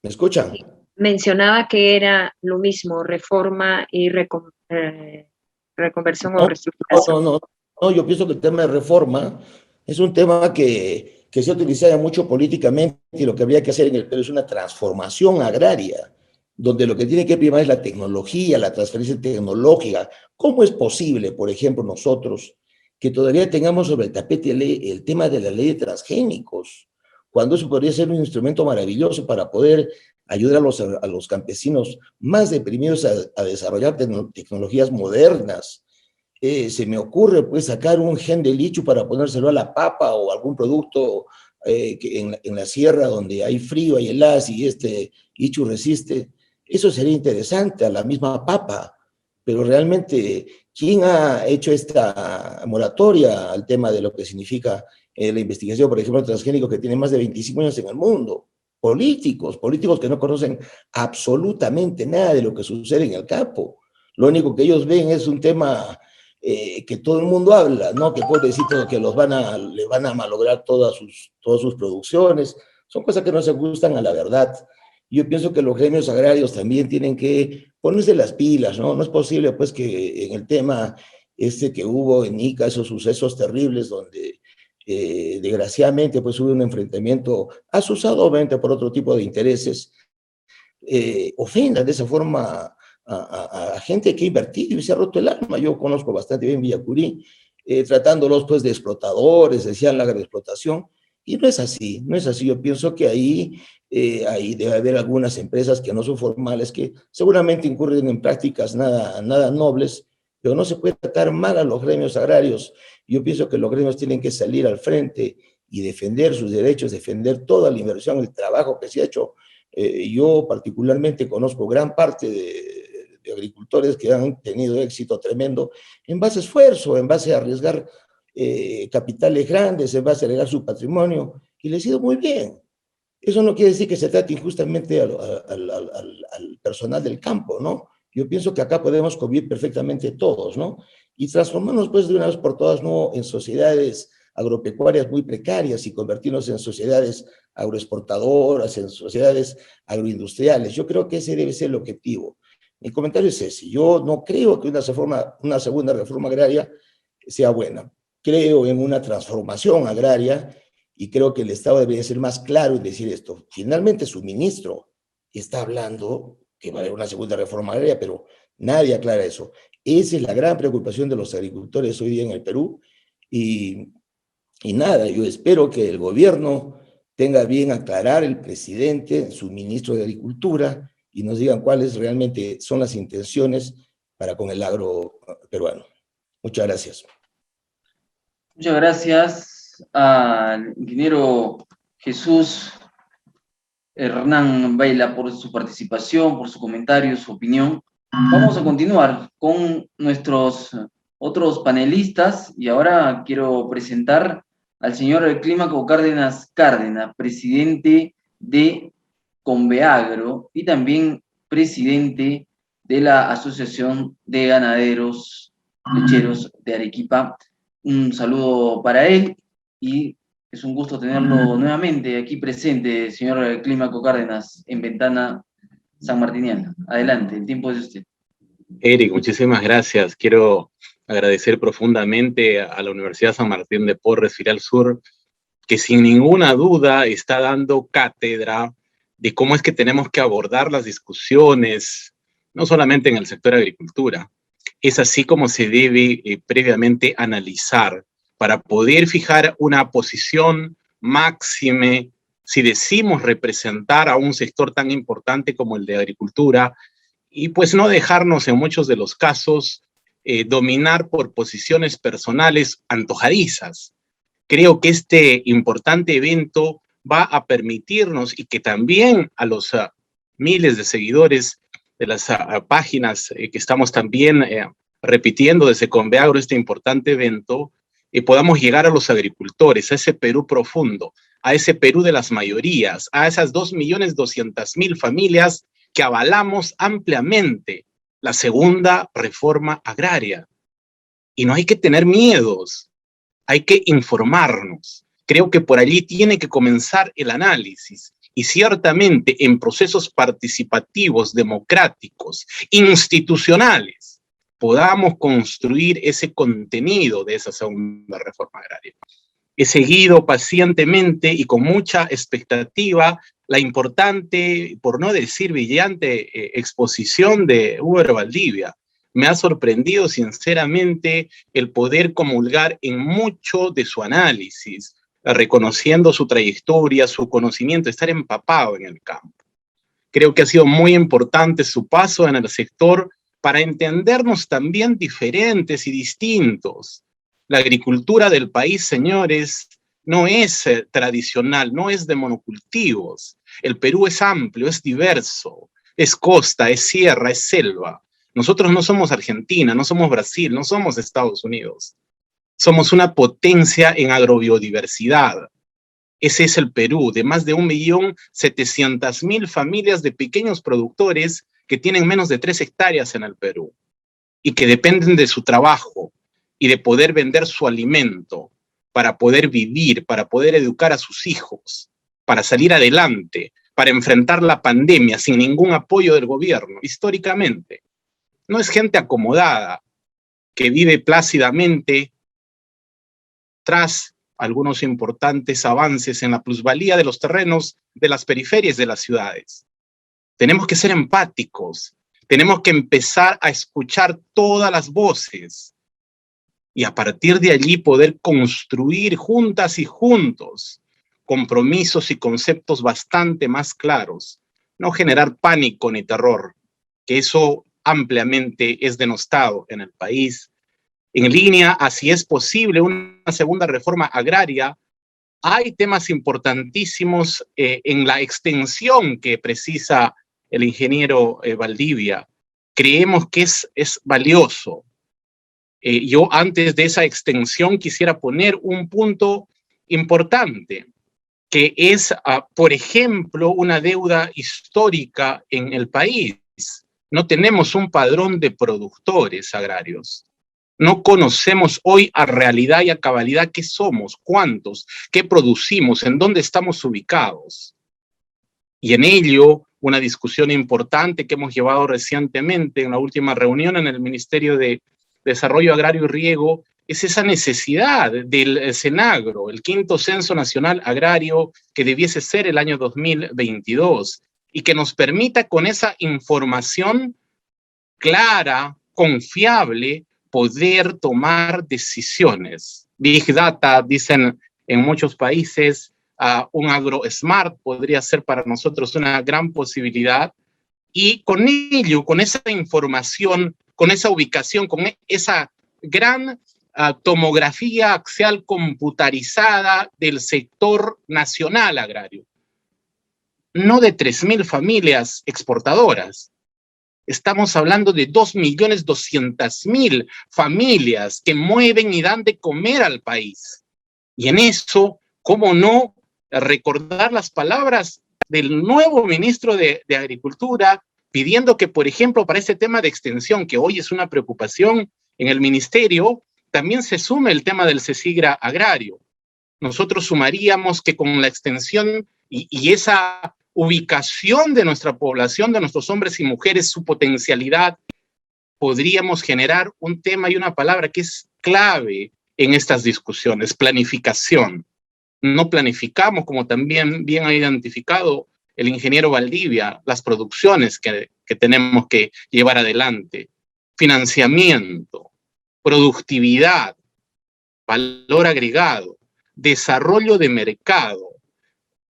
¿Me escuchan? Mencionaba que era lo mismo, reforma y reconversión o reestructuración. No, yo pienso que el tema de reforma es un tema que se ha utilizado mucho políticamente, y lo que habría que hacer en el Perú es una transformación agraria, donde lo que tiene que primar es la tecnología, la transferencia tecnológica. ¿Cómo es posible, por ejemplo, nosotros, que todavía tengamos sobre el tapete el tema de la ley de transgénicos, cuando eso podría ser un instrumento maravilloso para poder ayudar a los campesinos más deprimidos a desarrollar tecnologías modernas? Se me ocurre pues sacar un gen de lichu para ponérselo a la papa o algún producto que en la sierra donde hay frío, hay heladas y este lichu resiste. Eso sería interesante a la misma papa, pero realmente, ¿quién ha hecho esta moratoria al tema de lo que significa la investigación, por ejemplo, transgénico, que tiene más de 25 años en el mundo? Políticos que no conocen absolutamente nada de lo que sucede en el campo. Lo único que ellos ven es un tema que todo el mundo habla, ¿no? Que puede decir que le van a malograr todas sus producciones. Son cosas que no se ajustan a la verdad. Yo pienso que los gremios agrarios también tienen que ponerse las pilas, ¿no? No es posible, pues, que en el tema que hubo en Ica, esos sucesos terribles donde desgraciadamente pues hubo un enfrentamiento asusado, obviamente, por otro tipo de intereses, ofendan de esa forma a gente que ha invertido y se ha roto el alma. Yo conozco bastante bien Villacurí, tratándolos pues de explotadores, decían la agroexplotación, Y no es así, no es así. Yo pienso que ahí debe haber algunas empresas que no son formales, que seguramente incurren en prácticas nada nobles, pero no se puede tratar mal a los gremios agrarios. Yo pienso que los gremios tienen que salir al frente y defender sus derechos, defender toda la inversión, el trabajo que se ha hecho. Yo particularmente conozco gran parte de agricultores que han tenido éxito tremendo en base a esfuerzo, en base a arriesgar capitales grandes, en base a agregar su patrimonio, y les ha ido muy bien. Eso no quiere decir que se trate injustamente al personal del campo, ¿no? Yo pienso que acá podemos convivir perfectamente todos, ¿no? Y transformarnos, pues, de una vez por todas, no en sociedades agropecuarias muy precarias y convertirnos en sociedades agroexportadoras, en sociedades agroindustriales. Yo creo que ese debe ser el objetivo. Mi comentario es ese. Yo no creo que una segunda reforma agraria sea buena. Creo en una transformación agraria y creo que el Estado debería ser más claro en decir esto. Finalmente, su ministro está hablando que va a haber una segunda reforma agraria, pero nadie aclara eso. Esa es la gran preocupación de los agricultores hoy día en el Perú. Y nada, yo espero que el gobierno tenga bien aclarar, el presidente, su ministro de Agricultura, y nos digan cuáles realmente son las intenciones para con el agro peruano. Muchas gracias. Muchas gracias al ingeniero Jesús Hernán Baila por su participación, por su comentario, su opinión. Vamos a continuar con nuestros otros panelistas y ahora quiero presentar al señor Clímaco Cárdenas, presidente de Conveagro y también presidente de la Asociación de Ganaderos Lecheros de Arequipa. Un saludo para él y es un gusto tenerlo nuevamente aquí presente, señor Clímaco Cárdenas, en Ventana Sanmartiniana. Adelante, el tiempo es de usted. Eric, muchísimas gracias. Quiero agradecer profundamente a la Universidad San Martín de Porres, Filial Sur, que sin ninguna duda está dando cátedra de cómo es que tenemos que abordar las discusiones, no solamente en el sector agricultura. Es así como se debe previamente analizar para poder fijar una posición máxime si decimos representar a un sector tan importante como el de agricultura y pues no dejarnos en muchos de los casos dominar por posiciones personales antojadizas. Creo que este importante evento va a permitirnos y que también a los miles de seguidores de las páginas que estamos también repitiendo desde Conveagro este importante evento, podamos llegar a los agricultores, a ese Perú profundo, a ese Perú de las mayorías, a esas 2.200.000 familias que avalamos ampliamente la segunda reforma agraria. Y no hay que tener miedos, hay que informarnos. Creo que por allí tiene que comenzar el análisis. Y ciertamente en procesos participativos, democráticos, institucionales, podamos construir ese contenido de esa segunda reforma agraria. He seguido pacientemente y con mucha expectativa la importante, por no decir brillante, exposición de Uber Valdivia. Me ha sorprendido sinceramente el poder comulgar en mucho de su análisis, reconociendo su trayectoria, su conocimiento, estar empapado en el campo. Creo que ha sido muy importante su paso en el sector para entendernos también diferentes y distintos. La agricultura del país, señores, no es tradicional, no es de monocultivos. El Perú es amplio, es diverso, es costa, es sierra, es selva. Nosotros no somos Argentina, no somos Brasil, no somos Estados Unidos. Somos una potencia en agrobiodiversidad. Ese es el Perú, de más de 1.700.000 familias de pequeños productores que tienen menos de 3 hectáreas en el Perú y que dependen de su trabajo y de poder vender su alimento para poder vivir, para poder educar a sus hijos, para salir adelante, para enfrentar la pandemia sin ningún apoyo del gobierno, históricamente. No es gente acomodada que vive plácidamente tras algunos importantes avances en la plusvalía de los terrenos de las periferias de las ciudades. Tenemos que ser empáticos, tenemos que empezar a escuchar todas las voces y a partir de allí poder construir juntas y juntos compromisos y conceptos bastante más claros, no generar pánico ni terror, que eso ampliamente es denostado en el país. En línea a si es posible una segunda reforma agraria, hay temas importantísimos en la extensión que precisa el ingeniero Valdivia. Creemos que es valioso. Yo antes de esa extensión quisiera poner un punto importante, que es, por ejemplo, una deuda histórica en el país. No tenemos un padrón de productores agrarios. No conocemos hoy a realidad y a cabalidad qué somos, cuántos, qué producimos, en dónde estamos ubicados. Y en ello, una discusión importante que hemos llevado recientemente en la última reunión en el Ministerio de Desarrollo Agrario y Riego, es esa necesidad del Cenagro, el quinto Censo Nacional Agrario, que debiese ser el año 2022, y que nos permita con esa información clara, confiable, poder tomar decisiones. Big Data, dicen en muchos países, un AgroSmart podría ser para nosotros una gran posibilidad, y con ello, con esa información, con esa ubicación, con esa gran tomografía axial computarizada del sector nacional agrario. No de 3.000 familias exportadoras. Estamos hablando de 2.200.000 familias que mueven y dan de comer al país. Y en eso, ¿cómo no recordar las palabras del nuevo ministro de Agricultura, pidiendo que, por ejemplo, para ese tema de extensión, que hoy es una preocupación en el ministerio, también se sume el tema del CECIGRA agrario? Nosotros sumaríamos que con la extensión y esa ubicación de nuestra población, de nuestros hombres y mujeres, su potencialidad, podríamos generar un tema y una palabra que es clave en estas discusiones: planificación. No planificamos, como también bien ha identificado el ingeniero Valdivia, las producciones que tenemos que llevar adelante. Financiamiento, productividad, valor agregado, desarrollo de mercado.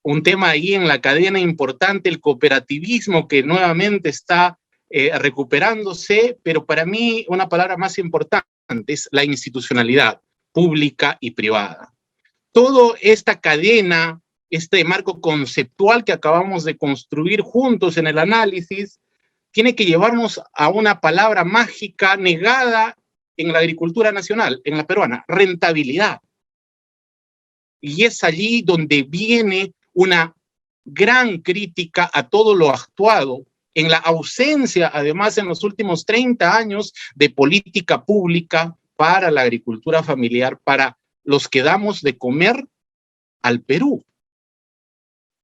Un tema ahí en la cadena importante, el cooperativismo, que nuevamente está recuperándose, pero para mí una palabra más importante es la institucionalidad pública y privada. Toda esta cadena, este marco conceptual que acabamos de construir juntos en el análisis, tiene que llevarnos a una palabra mágica negada en la agricultura nacional, en la peruana: rentabilidad. Y es allí donde viene una gran crítica a todo lo actuado, en la ausencia, además, en los últimos 30 años de política pública para la agricultura familiar, para los que damos de comer al Perú.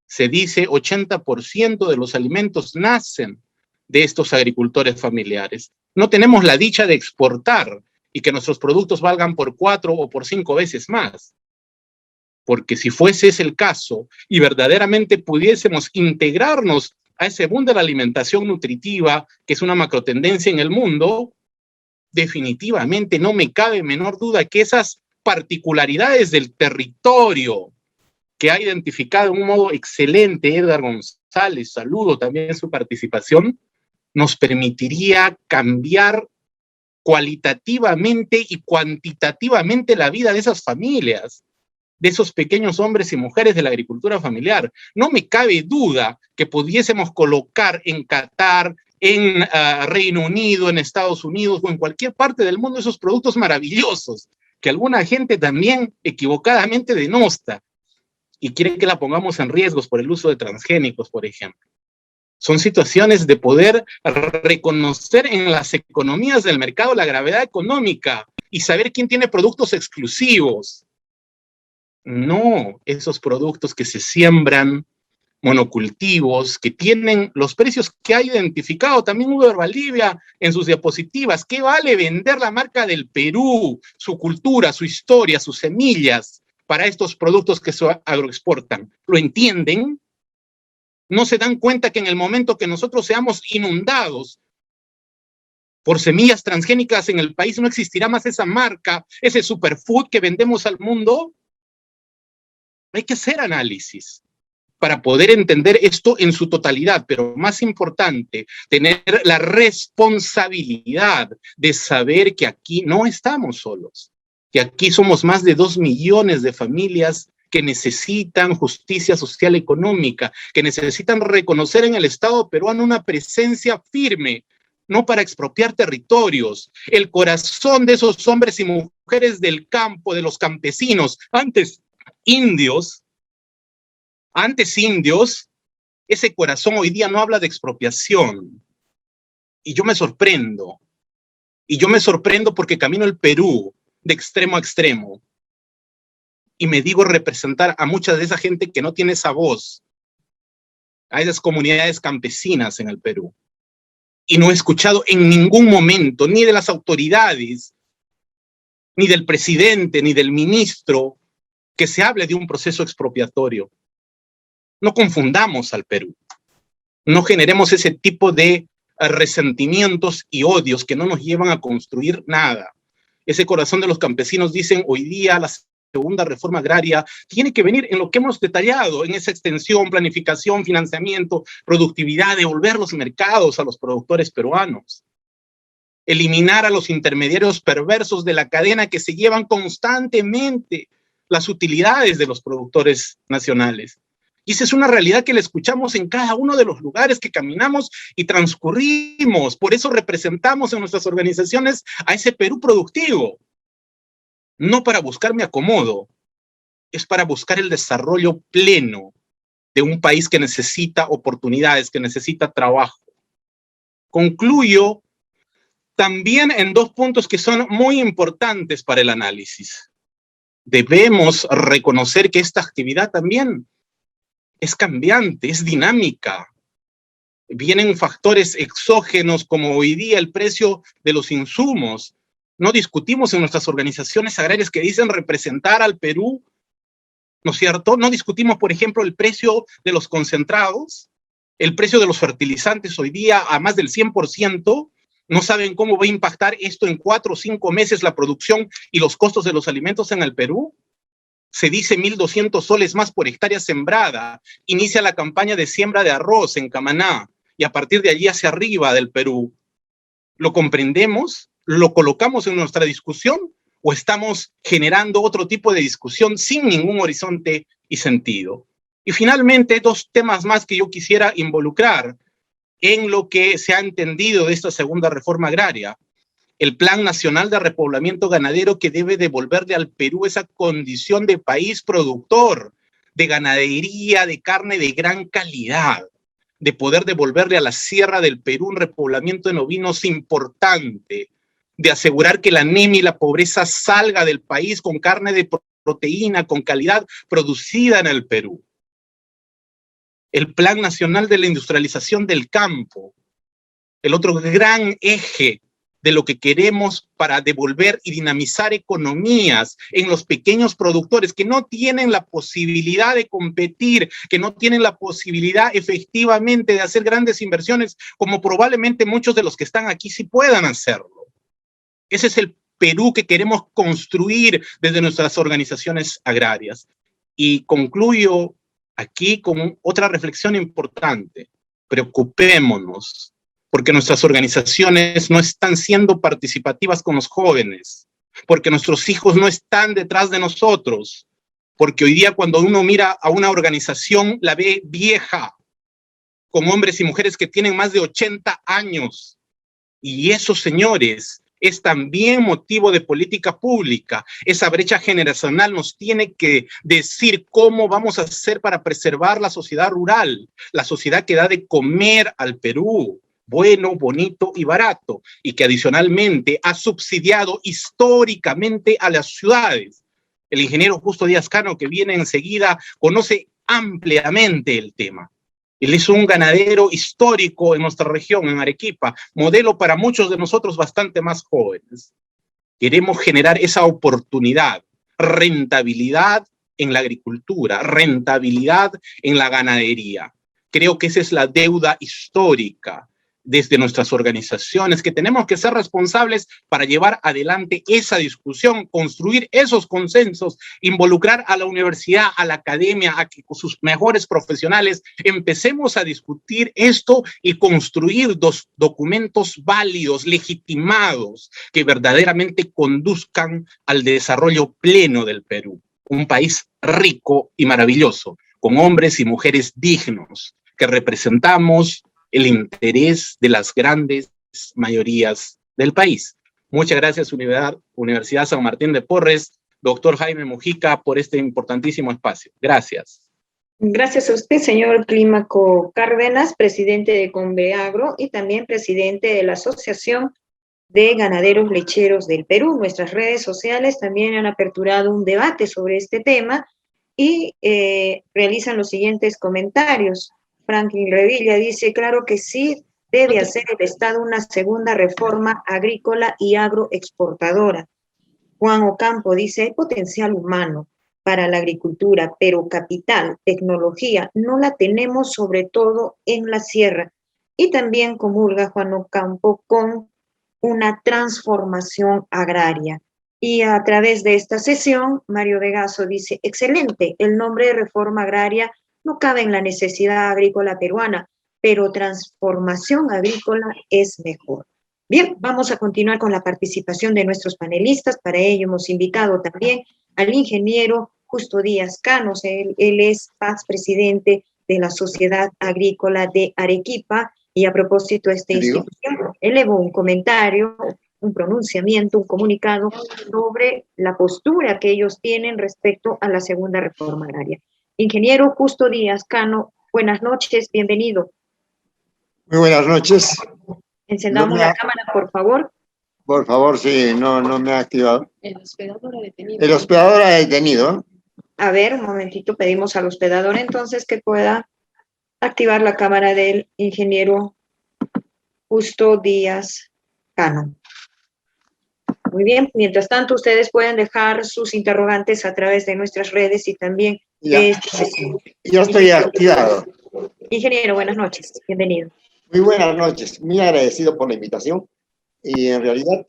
Se dice 80% de los alimentos nacen de estos agricultores familiares. No tenemos la dicha de exportar y que nuestros productos valgan por 4 o por 5 veces más. Porque si fuese ese el caso y verdaderamente pudiésemos integrarnos a ese boom de la alimentación nutritiva, que es una macrotendencia en el mundo, definitivamente no me cabe menor duda que esas particularidades del territorio que ha identificado de un modo excelente Edgar González, saludo también su participación, nos permitiría cambiar cualitativamente y cuantitativamente la vida de esas familias, de esos pequeños hombres y mujeres de la agricultura familiar. No me cabe duda que pudiésemos colocar en Qatar, en Reino Unido, en Estados Unidos o en cualquier parte del mundo esos productos maravillosos que alguna gente también equivocadamente denosta y quiere que la pongamos en riesgos por el uso de transgénicos, por ejemplo. Son situaciones de poder reconocer en las economías del mercado la gravedad económica y saber quién tiene productos exclusivos. No esos productos que se siembran, monocultivos, que tienen los precios que ha identificado también Uber Valdivia en sus diapositivas. ¿Qué vale vender la marca del Perú, su cultura, su historia, sus semillas para estos productos que se agroexportan? ¿Lo entienden? ¿No se dan cuenta que en el momento que nosotros seamos inundados por semillas transgénicas en el país no existirá más esa marca, ese superfood que vendemos al mundo? Hay que hacer análisis para poder entender esto en su totalidad, pero más importante, tener la responsabilidad de saber que aquí no estamos solos, que aquí somos más de 2 millones de familias que necesitan justicia social económica, que necesitan reconocer en el Estado peruano una presencia firme, no para expropiar territorios, el corazón de esos hombres y mujeres del campo, de los campesinos, antes indios, ese corazón hoy día no habla de expropiación. Y yo me sorprendo. Y yo me sorprendo porque camino el Perú de extremo a extremo. Y me digo representar a mucha de esa gente que no tiene esa voz, a esas comunidades campesinas en el Perú. Y no he escuchado en ningún momento, ni de las autoridades, ni del presidente, ni del ministro, que se hable de un proceso expropiatorio. No confundamos al Perú. No generemos ese tipo de resentimientos y odios que no nos llevan a construir nada. Ese corazón de los campesinos, dicen hoy día, la segunda reforma agraria tiene que venir en lo que hemos detallado, en esa extensión, planificación, financiamiento, productividad, devolver los mercados a los productores peruanos. Eliminar a los intermediarios perversos de la cadena que se llevan constantemente las utilidades de los productores nacionales. Y esa es una realidad que la escuchamos en cada uno de los lugares que caminamos y transcurrimos. Por eso representamos en nuestras organizaciones a ese Perú productivo. No para buscar mi acomodo, es para buscar el desarrollo pleno de un país que necesita oportunidades, que necesita trabajo. Concluyo también en 2 puntos que son muy importantes para el análisis. Debemos reconocer que esta actividad también es cambiante, es dinámica. Vienen factores exógenos como hoy día el precio de los insumos. No discutimos en nuestras organizaciones agrarias que dicen representar al Perú, ¿no es cierto? No discutimos, por ejemplo, el precio de los concentrados, el precio de los fertilizantes hoy día a más del 100%. No saben cómo va a impactar esto en 4 o 5 meses la producción y los costos de los alimentos en el Perú. Se dice 1.200 soles más por hectárea sembrada. Inicia la campaña de siembra de arroz en Camaná y a partir de allí hacia arriba del Perú. ¿Lo comprendemos? ¿Lo colocamos en nuestra discusión? ¿O estamos generando otro tipo de discusión sin ningún horizonte y sentido? Y finalmente, 2 temas más que yo quisiera involucrar en lo que se ha entendido de esta segunda reforma agraria. El Plan Nacional de Repoblamiento Ganadero, que debe devolverle al Perú esa condición de país productor, de ganadería, de carne de gran calidad, de poder devolverle a la Sierra del Perú un repoblamiento en ovinos importante, de asegurar que la anemia y la pobreza salga del país con carne de proteína, con calidad producida en el Perú. El Plan Nacional de la Industrialización del Campo, el otro gran eje de lo que queremos para devolver y dinamizar economías en los pequeños productores que no tienen la posibilidad de competir, que no tienen la posibilidad efectivamente de hacer grandes inversiones, como probablemente muchos de los que están aquí sí puedan hacerlo. Ese es el Perú que queremos construir desde nuestras organizaciones agrarias. Y concluyo aquí con otra reflexión importante. Preocupémonos, porque nuestras organizaciones no están siendo participativas con los jóvenes, porque nuestros hijos no están detrás de nosotros, porque hoy día cuando uno mira a una organización la ve vieja, con hombres y mujeres que tienen más de 80 años, y esos señores es también motivo de política pública. Esa brecha generacional nos tiene que decir cómo vamos a hacer para preservar la sociedad rural, la sociedad que da de comer al Perú, bueno, bonito y barato, y que adicionalmente ha subsidiado históricamente a las ciudades. El ingeniero Justo Díaz Cano, que viene enseguida, conoce ampliamente el tema. Él es un ganadero histórico en nuestra región, en Arequipa, modelo para muchos de nosotros bastante más jóvenes. Queremos generar esa oportunidad, rentabilidad en la agricultura, rentabilidad en la ganadería. Creo que esa es la deuda histórica desde nuestras organizaciones, que tenemos que ser responsables para llevar adelante esa discusión, construir esos consensos, involucrar a la universidad, a la academia, a que sus mejores profesionales empecemos a discutir esto y construir documentos válidos, legitimados, que verdaderamente conduzcan al desarrollo pleno del Perú, un país rico y maravilloso, con hombres y mujeres dignos, que representamos el interés de las grandes mayorías del país. Muchas gracias, Universidad San Martín de Porres, doctor Jaime Mujica, por este importantísimo espacio. Gracias. Gracias a usted, señor Clímaco Cárdenas, presidente de Conveagro y también presidente de la Asociación de Ganaderos Lecheros del Perú. Nuestras redes sociales también han aperturado un debate sobre este tema y realizan los siguientes comentarios. Franklin Revilla dice, claro que sí, debe hacer el Estado una segunda reforma agrícola y agroexportadora. Juan Ocampo dice, hay potencial humano para la agricultura, pero capital, tecnología, no la tenemos sobre todo en la sierra. Y también comulga Juan Ocampo con una transformación agraria. Y a través de esta sesión, Mario Vegaso dice, excelente, el nombre de reforma agraria no cabe en la necesidad agrícola peruana, pero transformación agrícola es mejor. Bien, vamos a continuar con la participación de nuestros panelistas. Para ello hemos invitado también al ingeniero Justo Díaz Canos. Él es presidente de la Sociedad Agrícola de Arequipa y a propósito de esta institución, elevó un comentario, un pronunciamiento, un comunicado sobre la postura que ellos tienen respecto a la segunda reforma agraria. Ingeniero Justo Díaz Cano, buenas noches, bienvenido. Muy buenas noches. Encendamos la cámara, por favor. Por favor, sí, no me ha activado. El hospedador ha detenido. El hospedador ha detenido. A ver, un momentito, pedimos al hospedador entonces que pueda activar la cámara del ingeniero Justo Díaz Cano. Muy bien, mientras tanto ustedes pueden dejar sus interrogantes a través de nuestras redes y también de esta sesión. Ya estoy activado. Ingeniero, buenas noches, bienvenido. Muy buenas noches, muy agradecido por la invitación y en realidad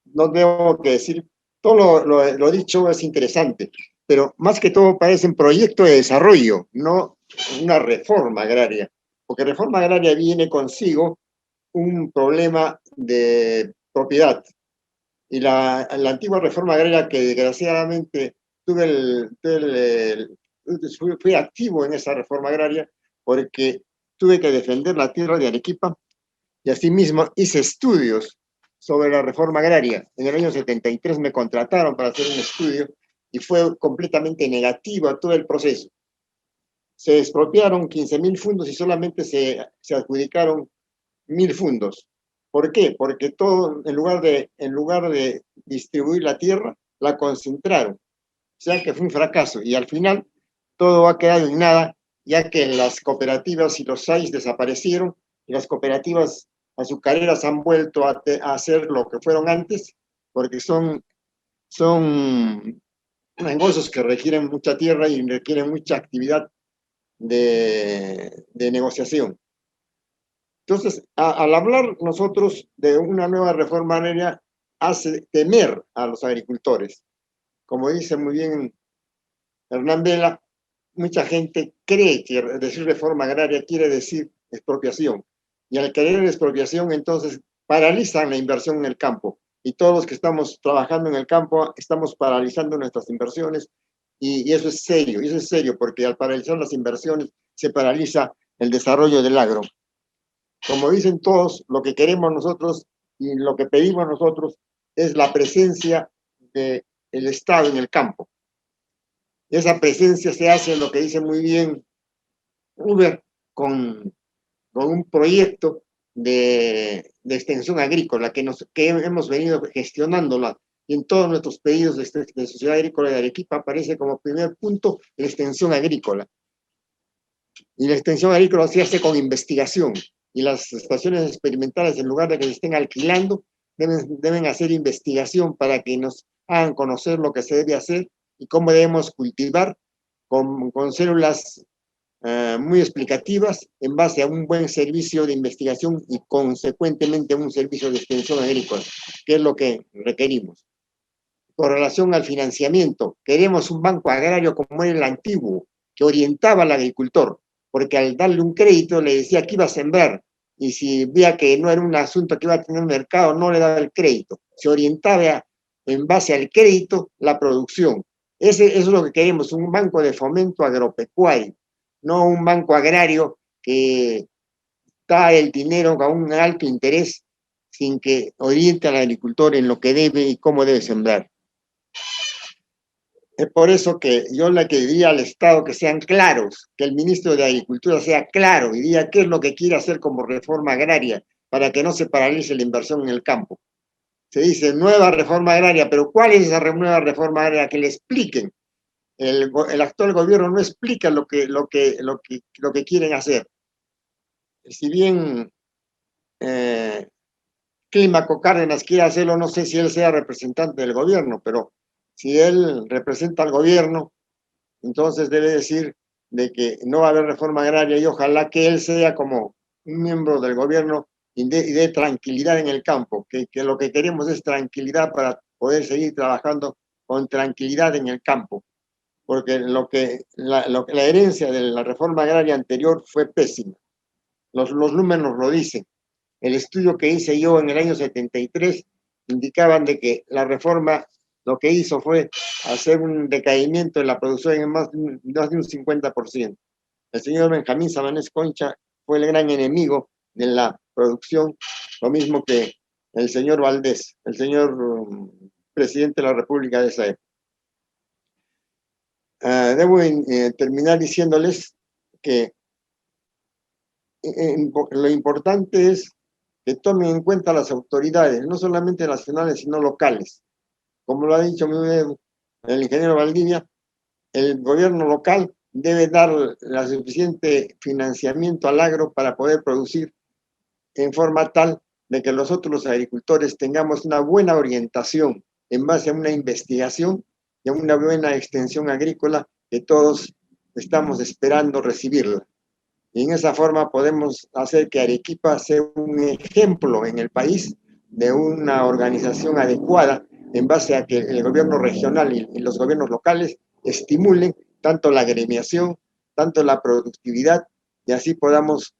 no tengo que decir, todo lo dicho es interesante, pero más que todo parece un proyecto de desarrollo, no una reforma agraria, porque reforma agraria viene consigo un problema de propiedad. Y la antigua reforma agraria que desgraciadamente fui activo en esa reforma agraria porque tuve que defender la tierra de Arequipa y asimismo hice estudios sobre la reforma agraria. En el año 73 me contrataron para hacer un estudio y fue completamente negativo a todo el proceso. Se expropiaron 15.000 fundos y solamente se adjudicaron 1.000 fundos. ¿Por qué? Porque todo, en lugar de distribuir la tierra, la concentraron. O sea que fue un fracaso. Y al final, todo ha quedado en nada, ya que las cooperativas y los SAIs desaparecieron, y las cooperativas azucareras han vuelto a hacer lo que fueron antes, porque son negocios que requieren mucha tierra y requieren mucha actividad de negociación. Entonces, al hablar nosotros de una nueva reforma agraria, hace temer a los agricultores. Como dice muy bien Hernán Vela, mucha gente cree que decir reforma agraria quiere decir expropiación. Y al querer expropiación, entonces paralizan la inversión en el campo. Y todos los que estamos trabajando en el campo estamos paralizando nuestras inversiones. Y eso es serio, porque al paralizar las inversiones se paraliza el desarrollo del agro. Como dicen todos, lo que queremos nosotros y lo que pedimos nosotros es la presencia del Estado en el campo. Esa presencia se hace, lo que dice muy bien Uber, con un proyecto de extensión agrícola que hemos venido gestionándola. Y en todos nuestros pedidos de Sociedad Agrícola de Arequipa aparece como primer punto la extensión agrícola. Y la extensión agrícola se hace con investigación. Y las estaciones experimentales, en lugar de que se estén alquilando, deben hacer investigación para que nos hagan conocer lo que se debe hacer y cómo debemos cultivar con células muy explicativas en base a un buen servicio de investigación y consecuentemente un servicio de extensión agrícola, que es lo que requerimos. Con relación al financiamiento, queremos un banco agrario como era el antiguo, que orientaba al agricultor, porque al darle un crédito le decía que iba a sembrar, y si veía que no era un asunto que iba a tener mercado, no le daba el crédito. Se orientaba en base al crédito la producción. Eso es lo que queremos, un banco de fomento agropecuario, no un banco agrario que da el dinero a un alto interés sin que oriente al agricultor en lo que debe y cómo debe sembrar. Es por eso que yo le diría al Estado que sean claros, que el ministro de Agricultura sea claro y diga qué es lo que quiere hacer como reforma agraria para que no se paralice la inversión en el campo. Se dice nueva reforma agraria, pero ¿cuál es esa nueva reforma agraria? Que le expliquen. El actual gobierno no explica lo que quieren hacer. Si bien Clímaco Cárdenas quiere hacerlo, no sé si él sea representante del gobierno, pero si él representa al gobierno, entonces debe decir de que no va a haber reforma agraria y ojalá que él sea como un miembro del gobierno y dé tranquilidad en el campo, que lo que queremos es tranquilidad para poder seguir trabajando con tranquilidad en el campo, porque la herencia de la reforma agraria anterior fue pésima. Los números lo dicen. El estudio que hice yo en el año 73 indicaban de que la reforma lo que hizo fue hacer un decaimiento en la producción en más de un 50%. El señor Benjamín Sabanés Concha fue el gran enemigo de la producción, lo mismo que el señor Valdés, el señor presidente de la República de esa época. Debo terminar diciéndoles que lo importante es que tomen en cuenta las autoridades, no solamente nacionales, sino locales. Como lo ha dicho el ingeniero Valdivia, el gobierno local debe dar la suficiente financiamiento al agro para poder producir en forma tal de que nosotros los agricultores tengamos una buena orientación en base a una investigación y a una buena extensión agrícola que todos estamos esperando recibirla. Y en esa forma podemos hacer que Arequipa sea un ejemplo en el país de una organización adecuada en base a que el gobierno regional y los gobiernos locales estimulen tanto la agremiación, tanto la productividad, y así podamos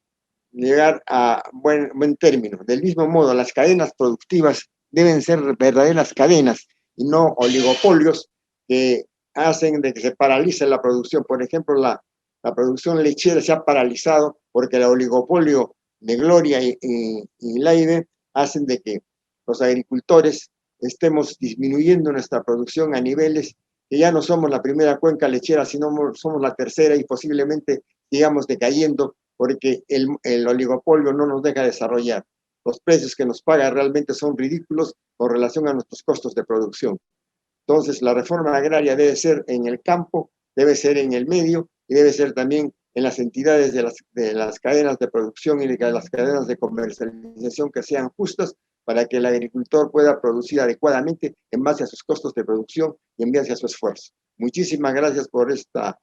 llegar a buen término. Del mismo modo, las cadenas productivas deben ser verdaderas cadenas y no oligopolios que hacen de que se paralice la producción. Por ejemplo, la producción lechera se ha paralizado porque el oligopolio de Gloria y Laibe hacen de que los agricultores estemos disminuyendo nuestra producción a niveles que ya no somos la primera cuenca lechera, sino somos la tercera y posiblemente sigamos decayendo porque el oligopolio no nos deja desarrollar. Los precios que nos paga realmente son ridículos con relación a nuestros costos de producción. Entonces, la reforma agraria debe ser en el campo, debe ser en el medio y debe ser también en las entidades de las cadenas de producción y de las cadenas de comercialización que sean justas para que el agricultor pueda producir adecuadamente en base a sus costos de producción y en base a su esfuerzo. Muchísimas gracias por esta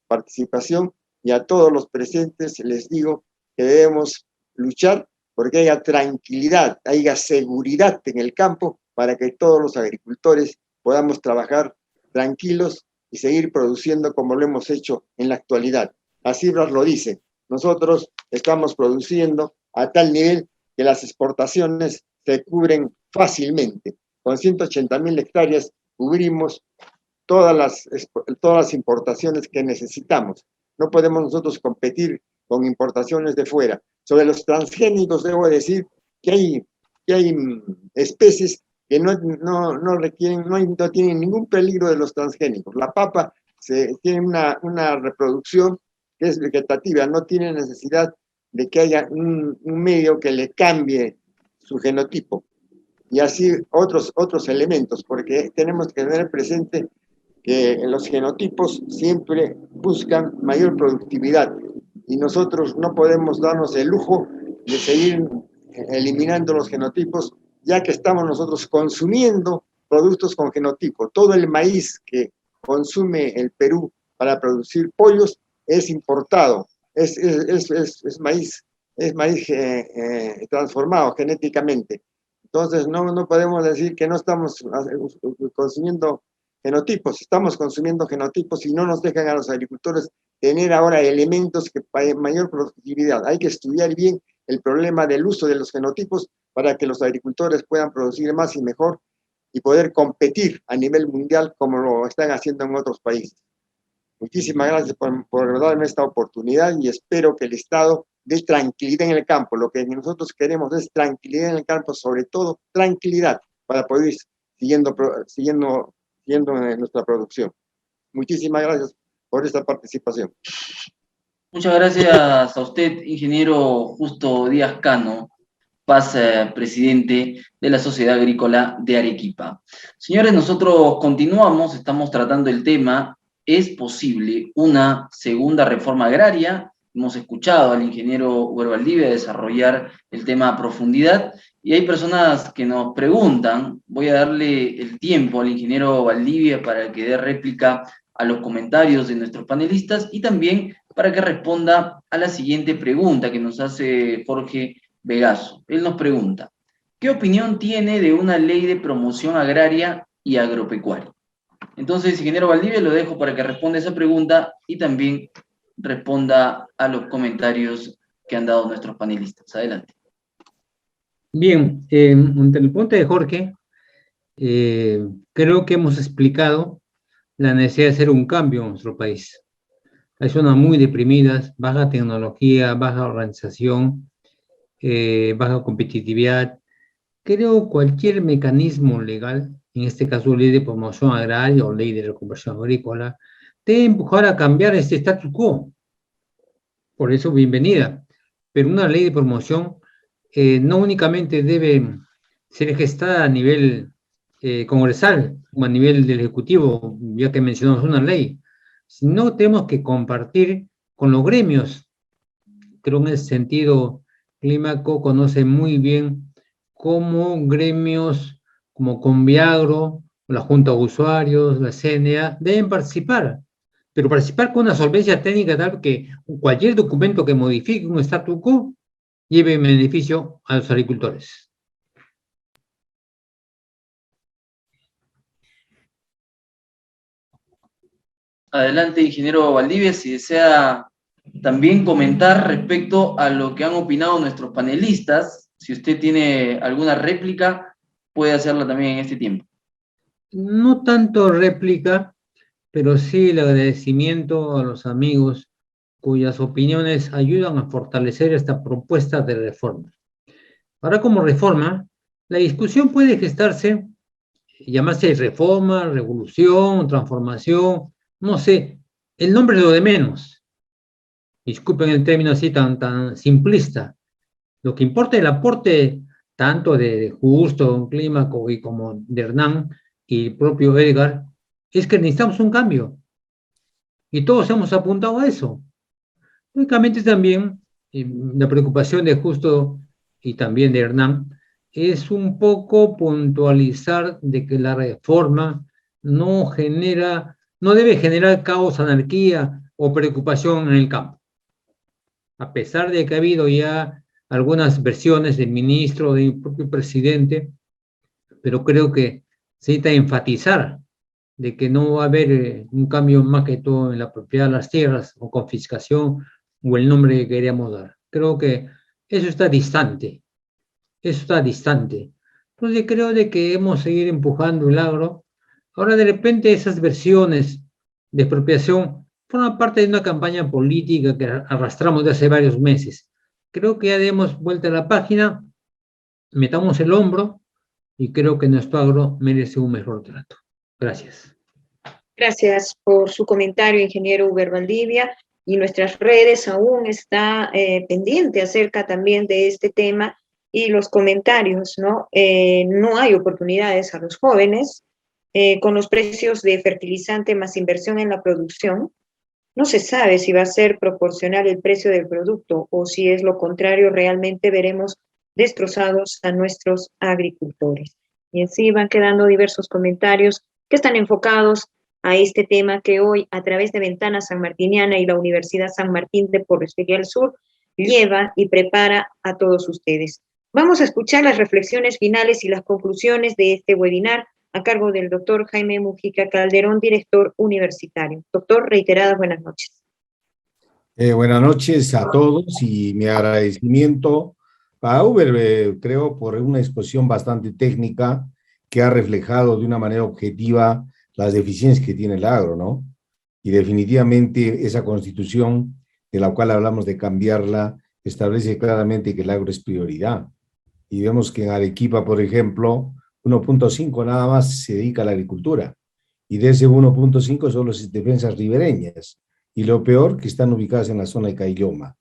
participación y a todos los presentes les digo que debemos luchar porque haya tranquilidad, haya seguridad en el campo para que todos los agricultores podamos trabajar tranquilos y seguir produciendo como lo hemos hecho en la actualidad. Las cifras lo dicen. Nosotros estamos produciendo a tal nivel que las exportaciones se cubren fácilmente. Con 180.000 hectáreas cubrimos todas las importaciones que necesitamos. No podemos nosotros competir con importaciones de fuera. Sobre los transgénicos debo decir que hay especies que no tienen ningún peligro de los transgénicos. La papa tiene una reproducción que es vegetativa, no tiene necesidad de que haya un medio que le cambie su genotipo. Y así otros elementos, porque tenemos que tener presente que los genotipos siempre buscan mayor productividad y nosotros no podemos darnos el lujo de seguir eliminando los genotipos, ya que estamos nosotros consumiendo productos con genotipo. Todo el maíz que consume el Perú para producir pollos es importado, es maíz transformado genéticamente. Entonces, no podemos decir que no estamos consumiendo genotipos, estamos consumiendo genotipos y no nos dejan a los agricultores tener ahora elementos que para mayor productividad. Hay que estudiar bien el problema del uso de los genotipos para que los agricultores puedan producir más y mejor y poder competir a nivel mundial como lo están haciendo en otros países. Muchísimas gracias por darme esta oportunidad y espero que el Estado dé tranquilidad en el campo. Lo que nosotros queremos es tranquilidad en el campo, sobre todo tranquilidad para poder ir siguiendo en nuestra producción. Muchísimas gracias por esta participación. Muchas gracias a usted, ingeniero Justo Díaz Cano, Paz, presidente de la Sociedad Agrícola de Arequipa. Señores, nosotros continuamos, estamos tratando el tema, ¿es posible una segunda reforma agraria? Hemos escuchado al ingeniero Uber Valdivia desarrollar el tema a profundidad, y hay personas que nos preguntan, voy a darle el tiempo al ingeniero Valdivia para que dé réplica a los comentarios de nuestros panelistas y también para que responda a la siguiente pregunta que nos hace Jorge Vegaso. Él nos pregunta, ¿qué opinión tiene de una ley de promoción agraria y agropecuaria? Entonces, ingeniero Valdivia, lo dejo para que responda esa pregunta y también responda a los comentarios que han dado nuestros panelistas. Adelante. Bien, ante el punto de Jorge, creo que hemos explicado la necesidad de hacer un cambio en nuestro país. Hay zonas muy deprimidas, baja tecnología, baja organización, baja competitividad. Creo cualquier mecanismo legal, en este caso ley de promoción agraria o ley de reconversión agrícola, debe empujar a cambiar este status quo. Por eso, bienvenida. Pero una ley de promoción no únicamente debe ser gestada a nivel congresal o a nivel del Ejecutivo, ya que mencionamos una ley, sino tenemos que compartir con los gremios. Creo en ese sentido, Clímaco conoce muy bien cómo gremios como Conviagro, la Junta de Usuarios, la CNA, deben participar, pero participar con una solvencia técnica tal que cualquier documento que modifique un statu quo lleve beneficio a los agricultores. Adelante, ingeniero Valdivia, si desea también comentar respecto a lo que han opinado nuestros panelistas. Si usted tiene alguna réplica, puede hacerla también en este tiempo. No tanto réplica, pero sí el agradecimiento a los amigos cuyas opiniones ayudan a fortalecer esta propuesta de reforma. Ahora, como reforma, la discusión puede gestarse, llamarse reforma, revolución, transformación, no sé, el nombre es lo de menos. Disculpen el término así tan simplista. Lo que importa es el aporte tanto de Justo, Clímaco y como de Hernán y el propio Edgar, es que necesitamos un cambio. Y todos hemos apuntado a eso. Únicamente también la preocupación de Justo y también de Hernán es un poco puntualizar de que la reforma no debe generar caos, anarquía o preocupación en el campo. A pesar de que ha habido ya algunas versiones del ministro, del propio presidente, pero creo que se necesita enfatizar de que no va a haber un cambio más que todo en la propiedad de las tierras o confiscación o el nombre que queríamos dar. Creo que eso está distante. Eso está distante. Entonces creo de que debemos seguir empujando el agro. Ahora de repente esas versiones de expropiación forman parte de una campaña política que arrastramos de hace varios meses. Creo que ya demos vuelta a la página, metamos el hombro y creo que nuestro agro merece un mejor trato. Gracias. Gracias por su comentario, ingeniero Uber Valdivia. Y nuestras redes aún está pendiente acerca también de este tema y los comentarios, ¿no? No hay oportunidades a los jóvenes con los precios de fertilizante más inversión en la producción. No se sabe si va a ser proporcional el precio del producto o si es lo contrario, realmente veremos destrozados a nuestros agricultores. Y así van quedando diversos comentarios que están enfocados a este tema que hoy, a través de Ventana Sanmartiniana y la Universidad San Martín de Porres Filial Sur, lleva y prepara a todos ustedes. Vamos a escuchar las reflexiones finales y las conclusiones de este webinar a cargo del doctor Jaime Mujica Calderón, director universitario. Doctor, reiteradas buenas noches. Buenas noches a todos y mi agradecimiento a Uber, creo, por una exposición bastante técnica que ha reflejado de una manera objetiva las deficiencias que tiene el agro, ¿no? Y definitivamente esa constitución de la cual hablamos de cambiarla establece claramente que el agro es prioridad. Y vemos que en Arequipa, por ejemplo, 1.5 nada más se dedica a la agricultura. Y de ese 1.5 son las defensas ribereñas. Y lo peor, que están ubicadas en la zona de Caylloma.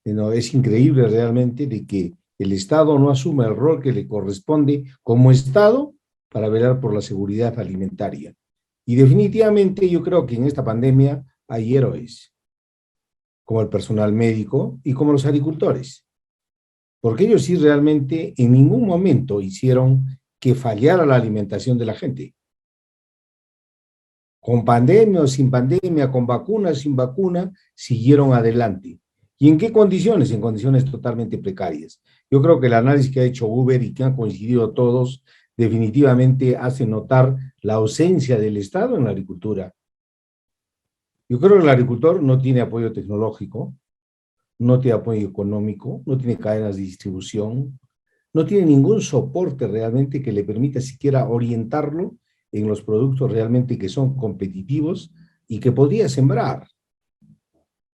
No, es increíble realmente de que el Estado no asuma el rol que le corresponde como Estado para velar por la seguridad alimentaria. Y definitivamente yo creo que en esta pandemia hay héroes, como el personal médico y como los agricultores. Porque ellos sí realmente en ningún momento hicieron que fallara la alimentación de la gente. Con pandemia o sin pandemia, con vacuna o sin vacuna, siguieron adelante. ¿Y en qué condiciones? En condiciones totalmente precarias. Yo creo que el análisis que ha hecho Uber y que han coincidido todos definitivamente hace notar la ausencia del Estado en la agricultura. Yo creo que el agricultor no tiene apoyo tecnológico, no tiene apoyo económico, no tiene cadenas de distribución, no tiene ningún soporte realmente que le permita siquiera orientarlo en los productos realmente que son competitivos y que podría sembrar.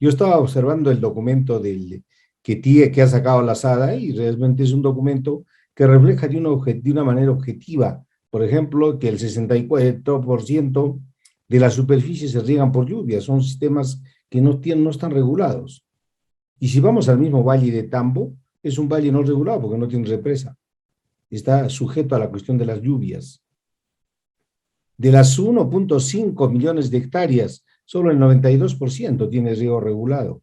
Yo estaba observando el documento que ha sacado la SADA y realmente es un documento que refleja de una manera objetiva, por ejemplo, que el 64% de las superficies se riegan por lluvia, son sistemas que no están regulados. Y si vamos al mismo valle de Tambo, es un valle no regulado porque no tiene represa. Está sujeto a la cuestión de las lluvias. De las 1.5 millones de hectáreas, solo el 92% tiene riego regulado.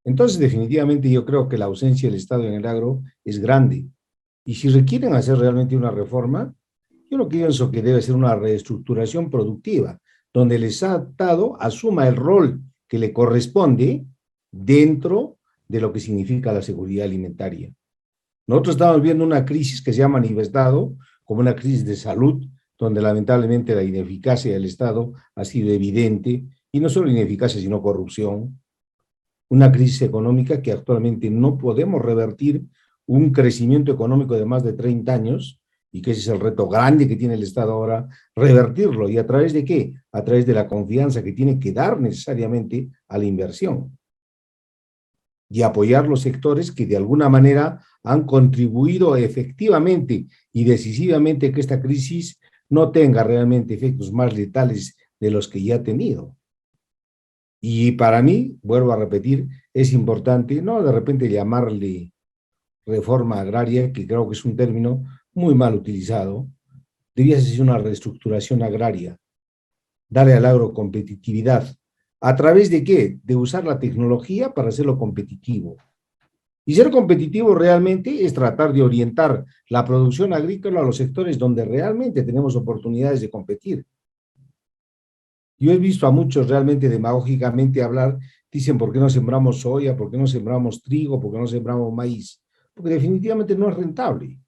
Entonces, definitivamente yo creo que la ausencia del Estado en el agro es grande. Y si requieren hacer realmente una reforma, yo lo que pienso que debe ser una reestructuración productiva, donde el Estado asuma el rol que le corresponde dentro de lo que significa la seguridad alimentaria. Nosotros estamos viendo una crisis que se ha manifestado como una crisis de salud, donde lamentablemente la ineficacia del Estado ha sido evidente, y no solo ineficacia, sino corrupción. Una crisis económica que actualmente no podemos revertir, un crecimiento económico de más de 30 años, y que ese es el reto grande que tiene el Estado ahora, revertirlo. ¿Y a través de qué? A través de la confianza que tiene que dar necesariamente a la inversión. Y apoyar los sectores que de alguna manera han contribuido efectivamente y decisivamente a que esta crisis no tenga realmente efectos más letales de los que ya ha tenido. Y para mí, vuelvo a repetir, es importante no de repente llamarle reforma agraria, que creo que es un término muy mal utilizado. Debía ser una reestructuración agraria, darle al agro competitividad. ¿A través de qué? De usar la tecnología para hacerlo competitivo. Y ser competitivo realmente es tratar de orientar la producción agrícola a los sectores donde realmente tenemos oportunidades de competir. Yo he visto a muchos realmente demagógicamente hablar, dicen, ¿por qué no sembramos soya? ¿Por qué no sembramos trigo? ¿Por qué no sembramos maíz? Porque definitivamente no es rentable.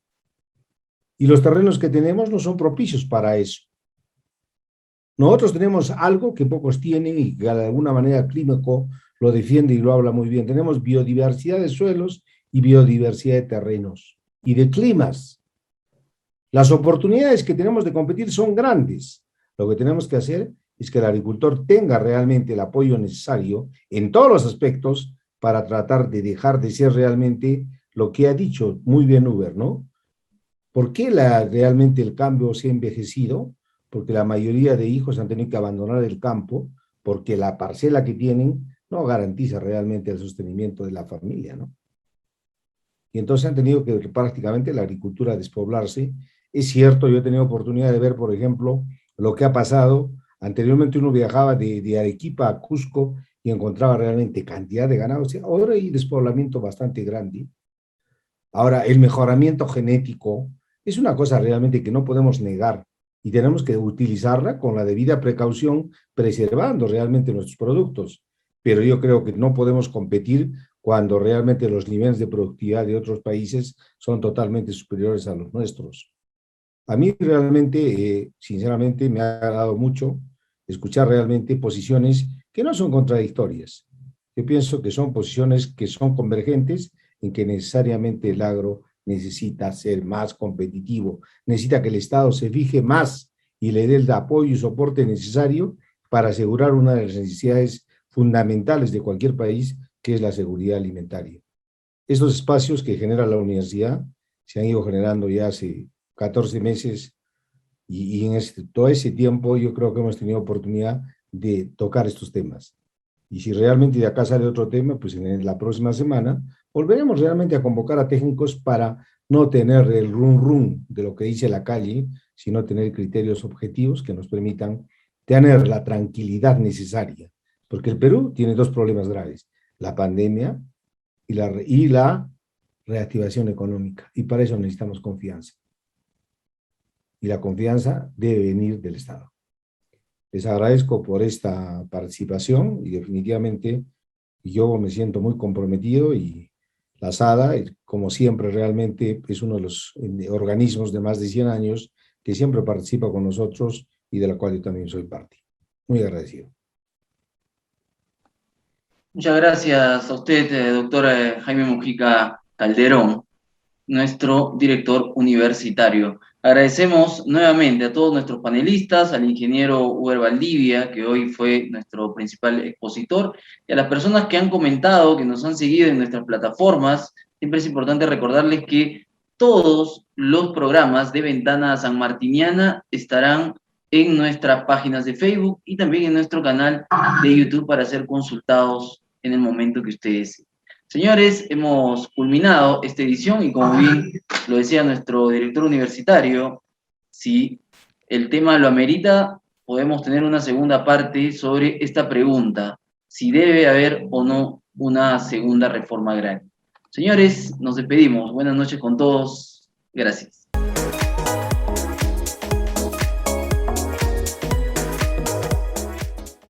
Y los terrenos que tenemos no son propicios para eso. Nosotros tenemos algo que pocos tienen y que de alguna manera Clímaco lo defiende y lo habla muy bien. Tenemos biodiversidad de suelos y biodiversidad de terrenos y de climas. Las oportunidades que tenemos de competir son grandes. Lo que tenemos que hacer es que el agricultor tenga realmente el apoyo necesario en todos los aspectos para tratar de dejar de ser realmente lo que ha dicho muy bien Uber, ¿no? ¿Por qué realmente el cambio se ha envejecido? Porque la mayoría de hijos han tenido que abandonar el campo porque la parcela que tienen no garantiza realmente el sostenimiento de la familia, ¿no? Y entonces han tenido que prácticamente la agricultura despoblarse. Es cierto, yo he tenido oportunidad de ver, por ejemplo, lo que ha pasado. Anteriormente uno viajaba de Arequipa a Cusco y encontraba realmente cantidad de ganado. O sea, ahora hay despoblamiento bastante grande. Ahora, el mejoramiento genético es una cosa realmente que no podemos negar y tenemos que utilizarla con la debida precaución, preservando realmente nuestros productos. Pero yo creo que no podemos competir cuando realmente los niveles de productividad de otros países son totalmente superiores a los nuestros. A mí realmente, sinceramente, me ha agradado mucho escuchar realmente posiciones que no son contradictorias. Yo pienso que son posiciones que son convergentes en que necesariamente el agro necesita ser más competitivo, necesita que el Estado se fije más y le dé el apoyo y soporte necesario para asegurar una de las necesidades fundamentales de cualquier país, que es la seguridad alimentaria. Estos espacios que genera la universidad se han ido generando ya hace 14 meses y en todo ese tiempo yo creo que hemos tenido oportunidad de tocar estos temas. Y si realmente de acá sale otro tema, pues en la próxima semana volveremos realmente a convocar a técnicos para no tener el rum de lo que dice la calle, sino tener criterios objetivos que nos permitan tener la tranquilidad necesaria. Porque el Perú tiene dos problemas graves: la pandemia y la reactivación económica. Y para eso necesitamos confianza. Y la confianza debe venir del Estado. Les agradezco por esta participación y definitivamente yo me siento muy comprometido, y la SADA, como siempre, realmente es uno de los organismos de más de 100 años que siempre participa con nosotros y de la cual yo también soy parte. Muy agradecido. Muchas gracias a usted, doctor Jaime Mujica Calderón, nuestro director universitario. Agradecemos nuevamente a todos nuestros panelistas, al ingeniero Uber Valdivia, que hoy fue nuestro principal expositor, y a las personas que han comentado, que nos han seguido en nuestras plataformas. Siempre es importante recordarles que todos los programas de Ventana Sanmartiniana estarán en nuestras páginas de Facebook y también en nuestro canal de YouTube para ser consultados en el momento que ustedes. Señores, hemos culminado esta edición y, como bien lo decía nuestro director universitario, si el tema lo amerita, podemos tener una segunda parte sobre esta pregunta: si debe haber o no una segunda reforma agraria. Señores, nos despedimos. Buenas noches con todos. Gracias.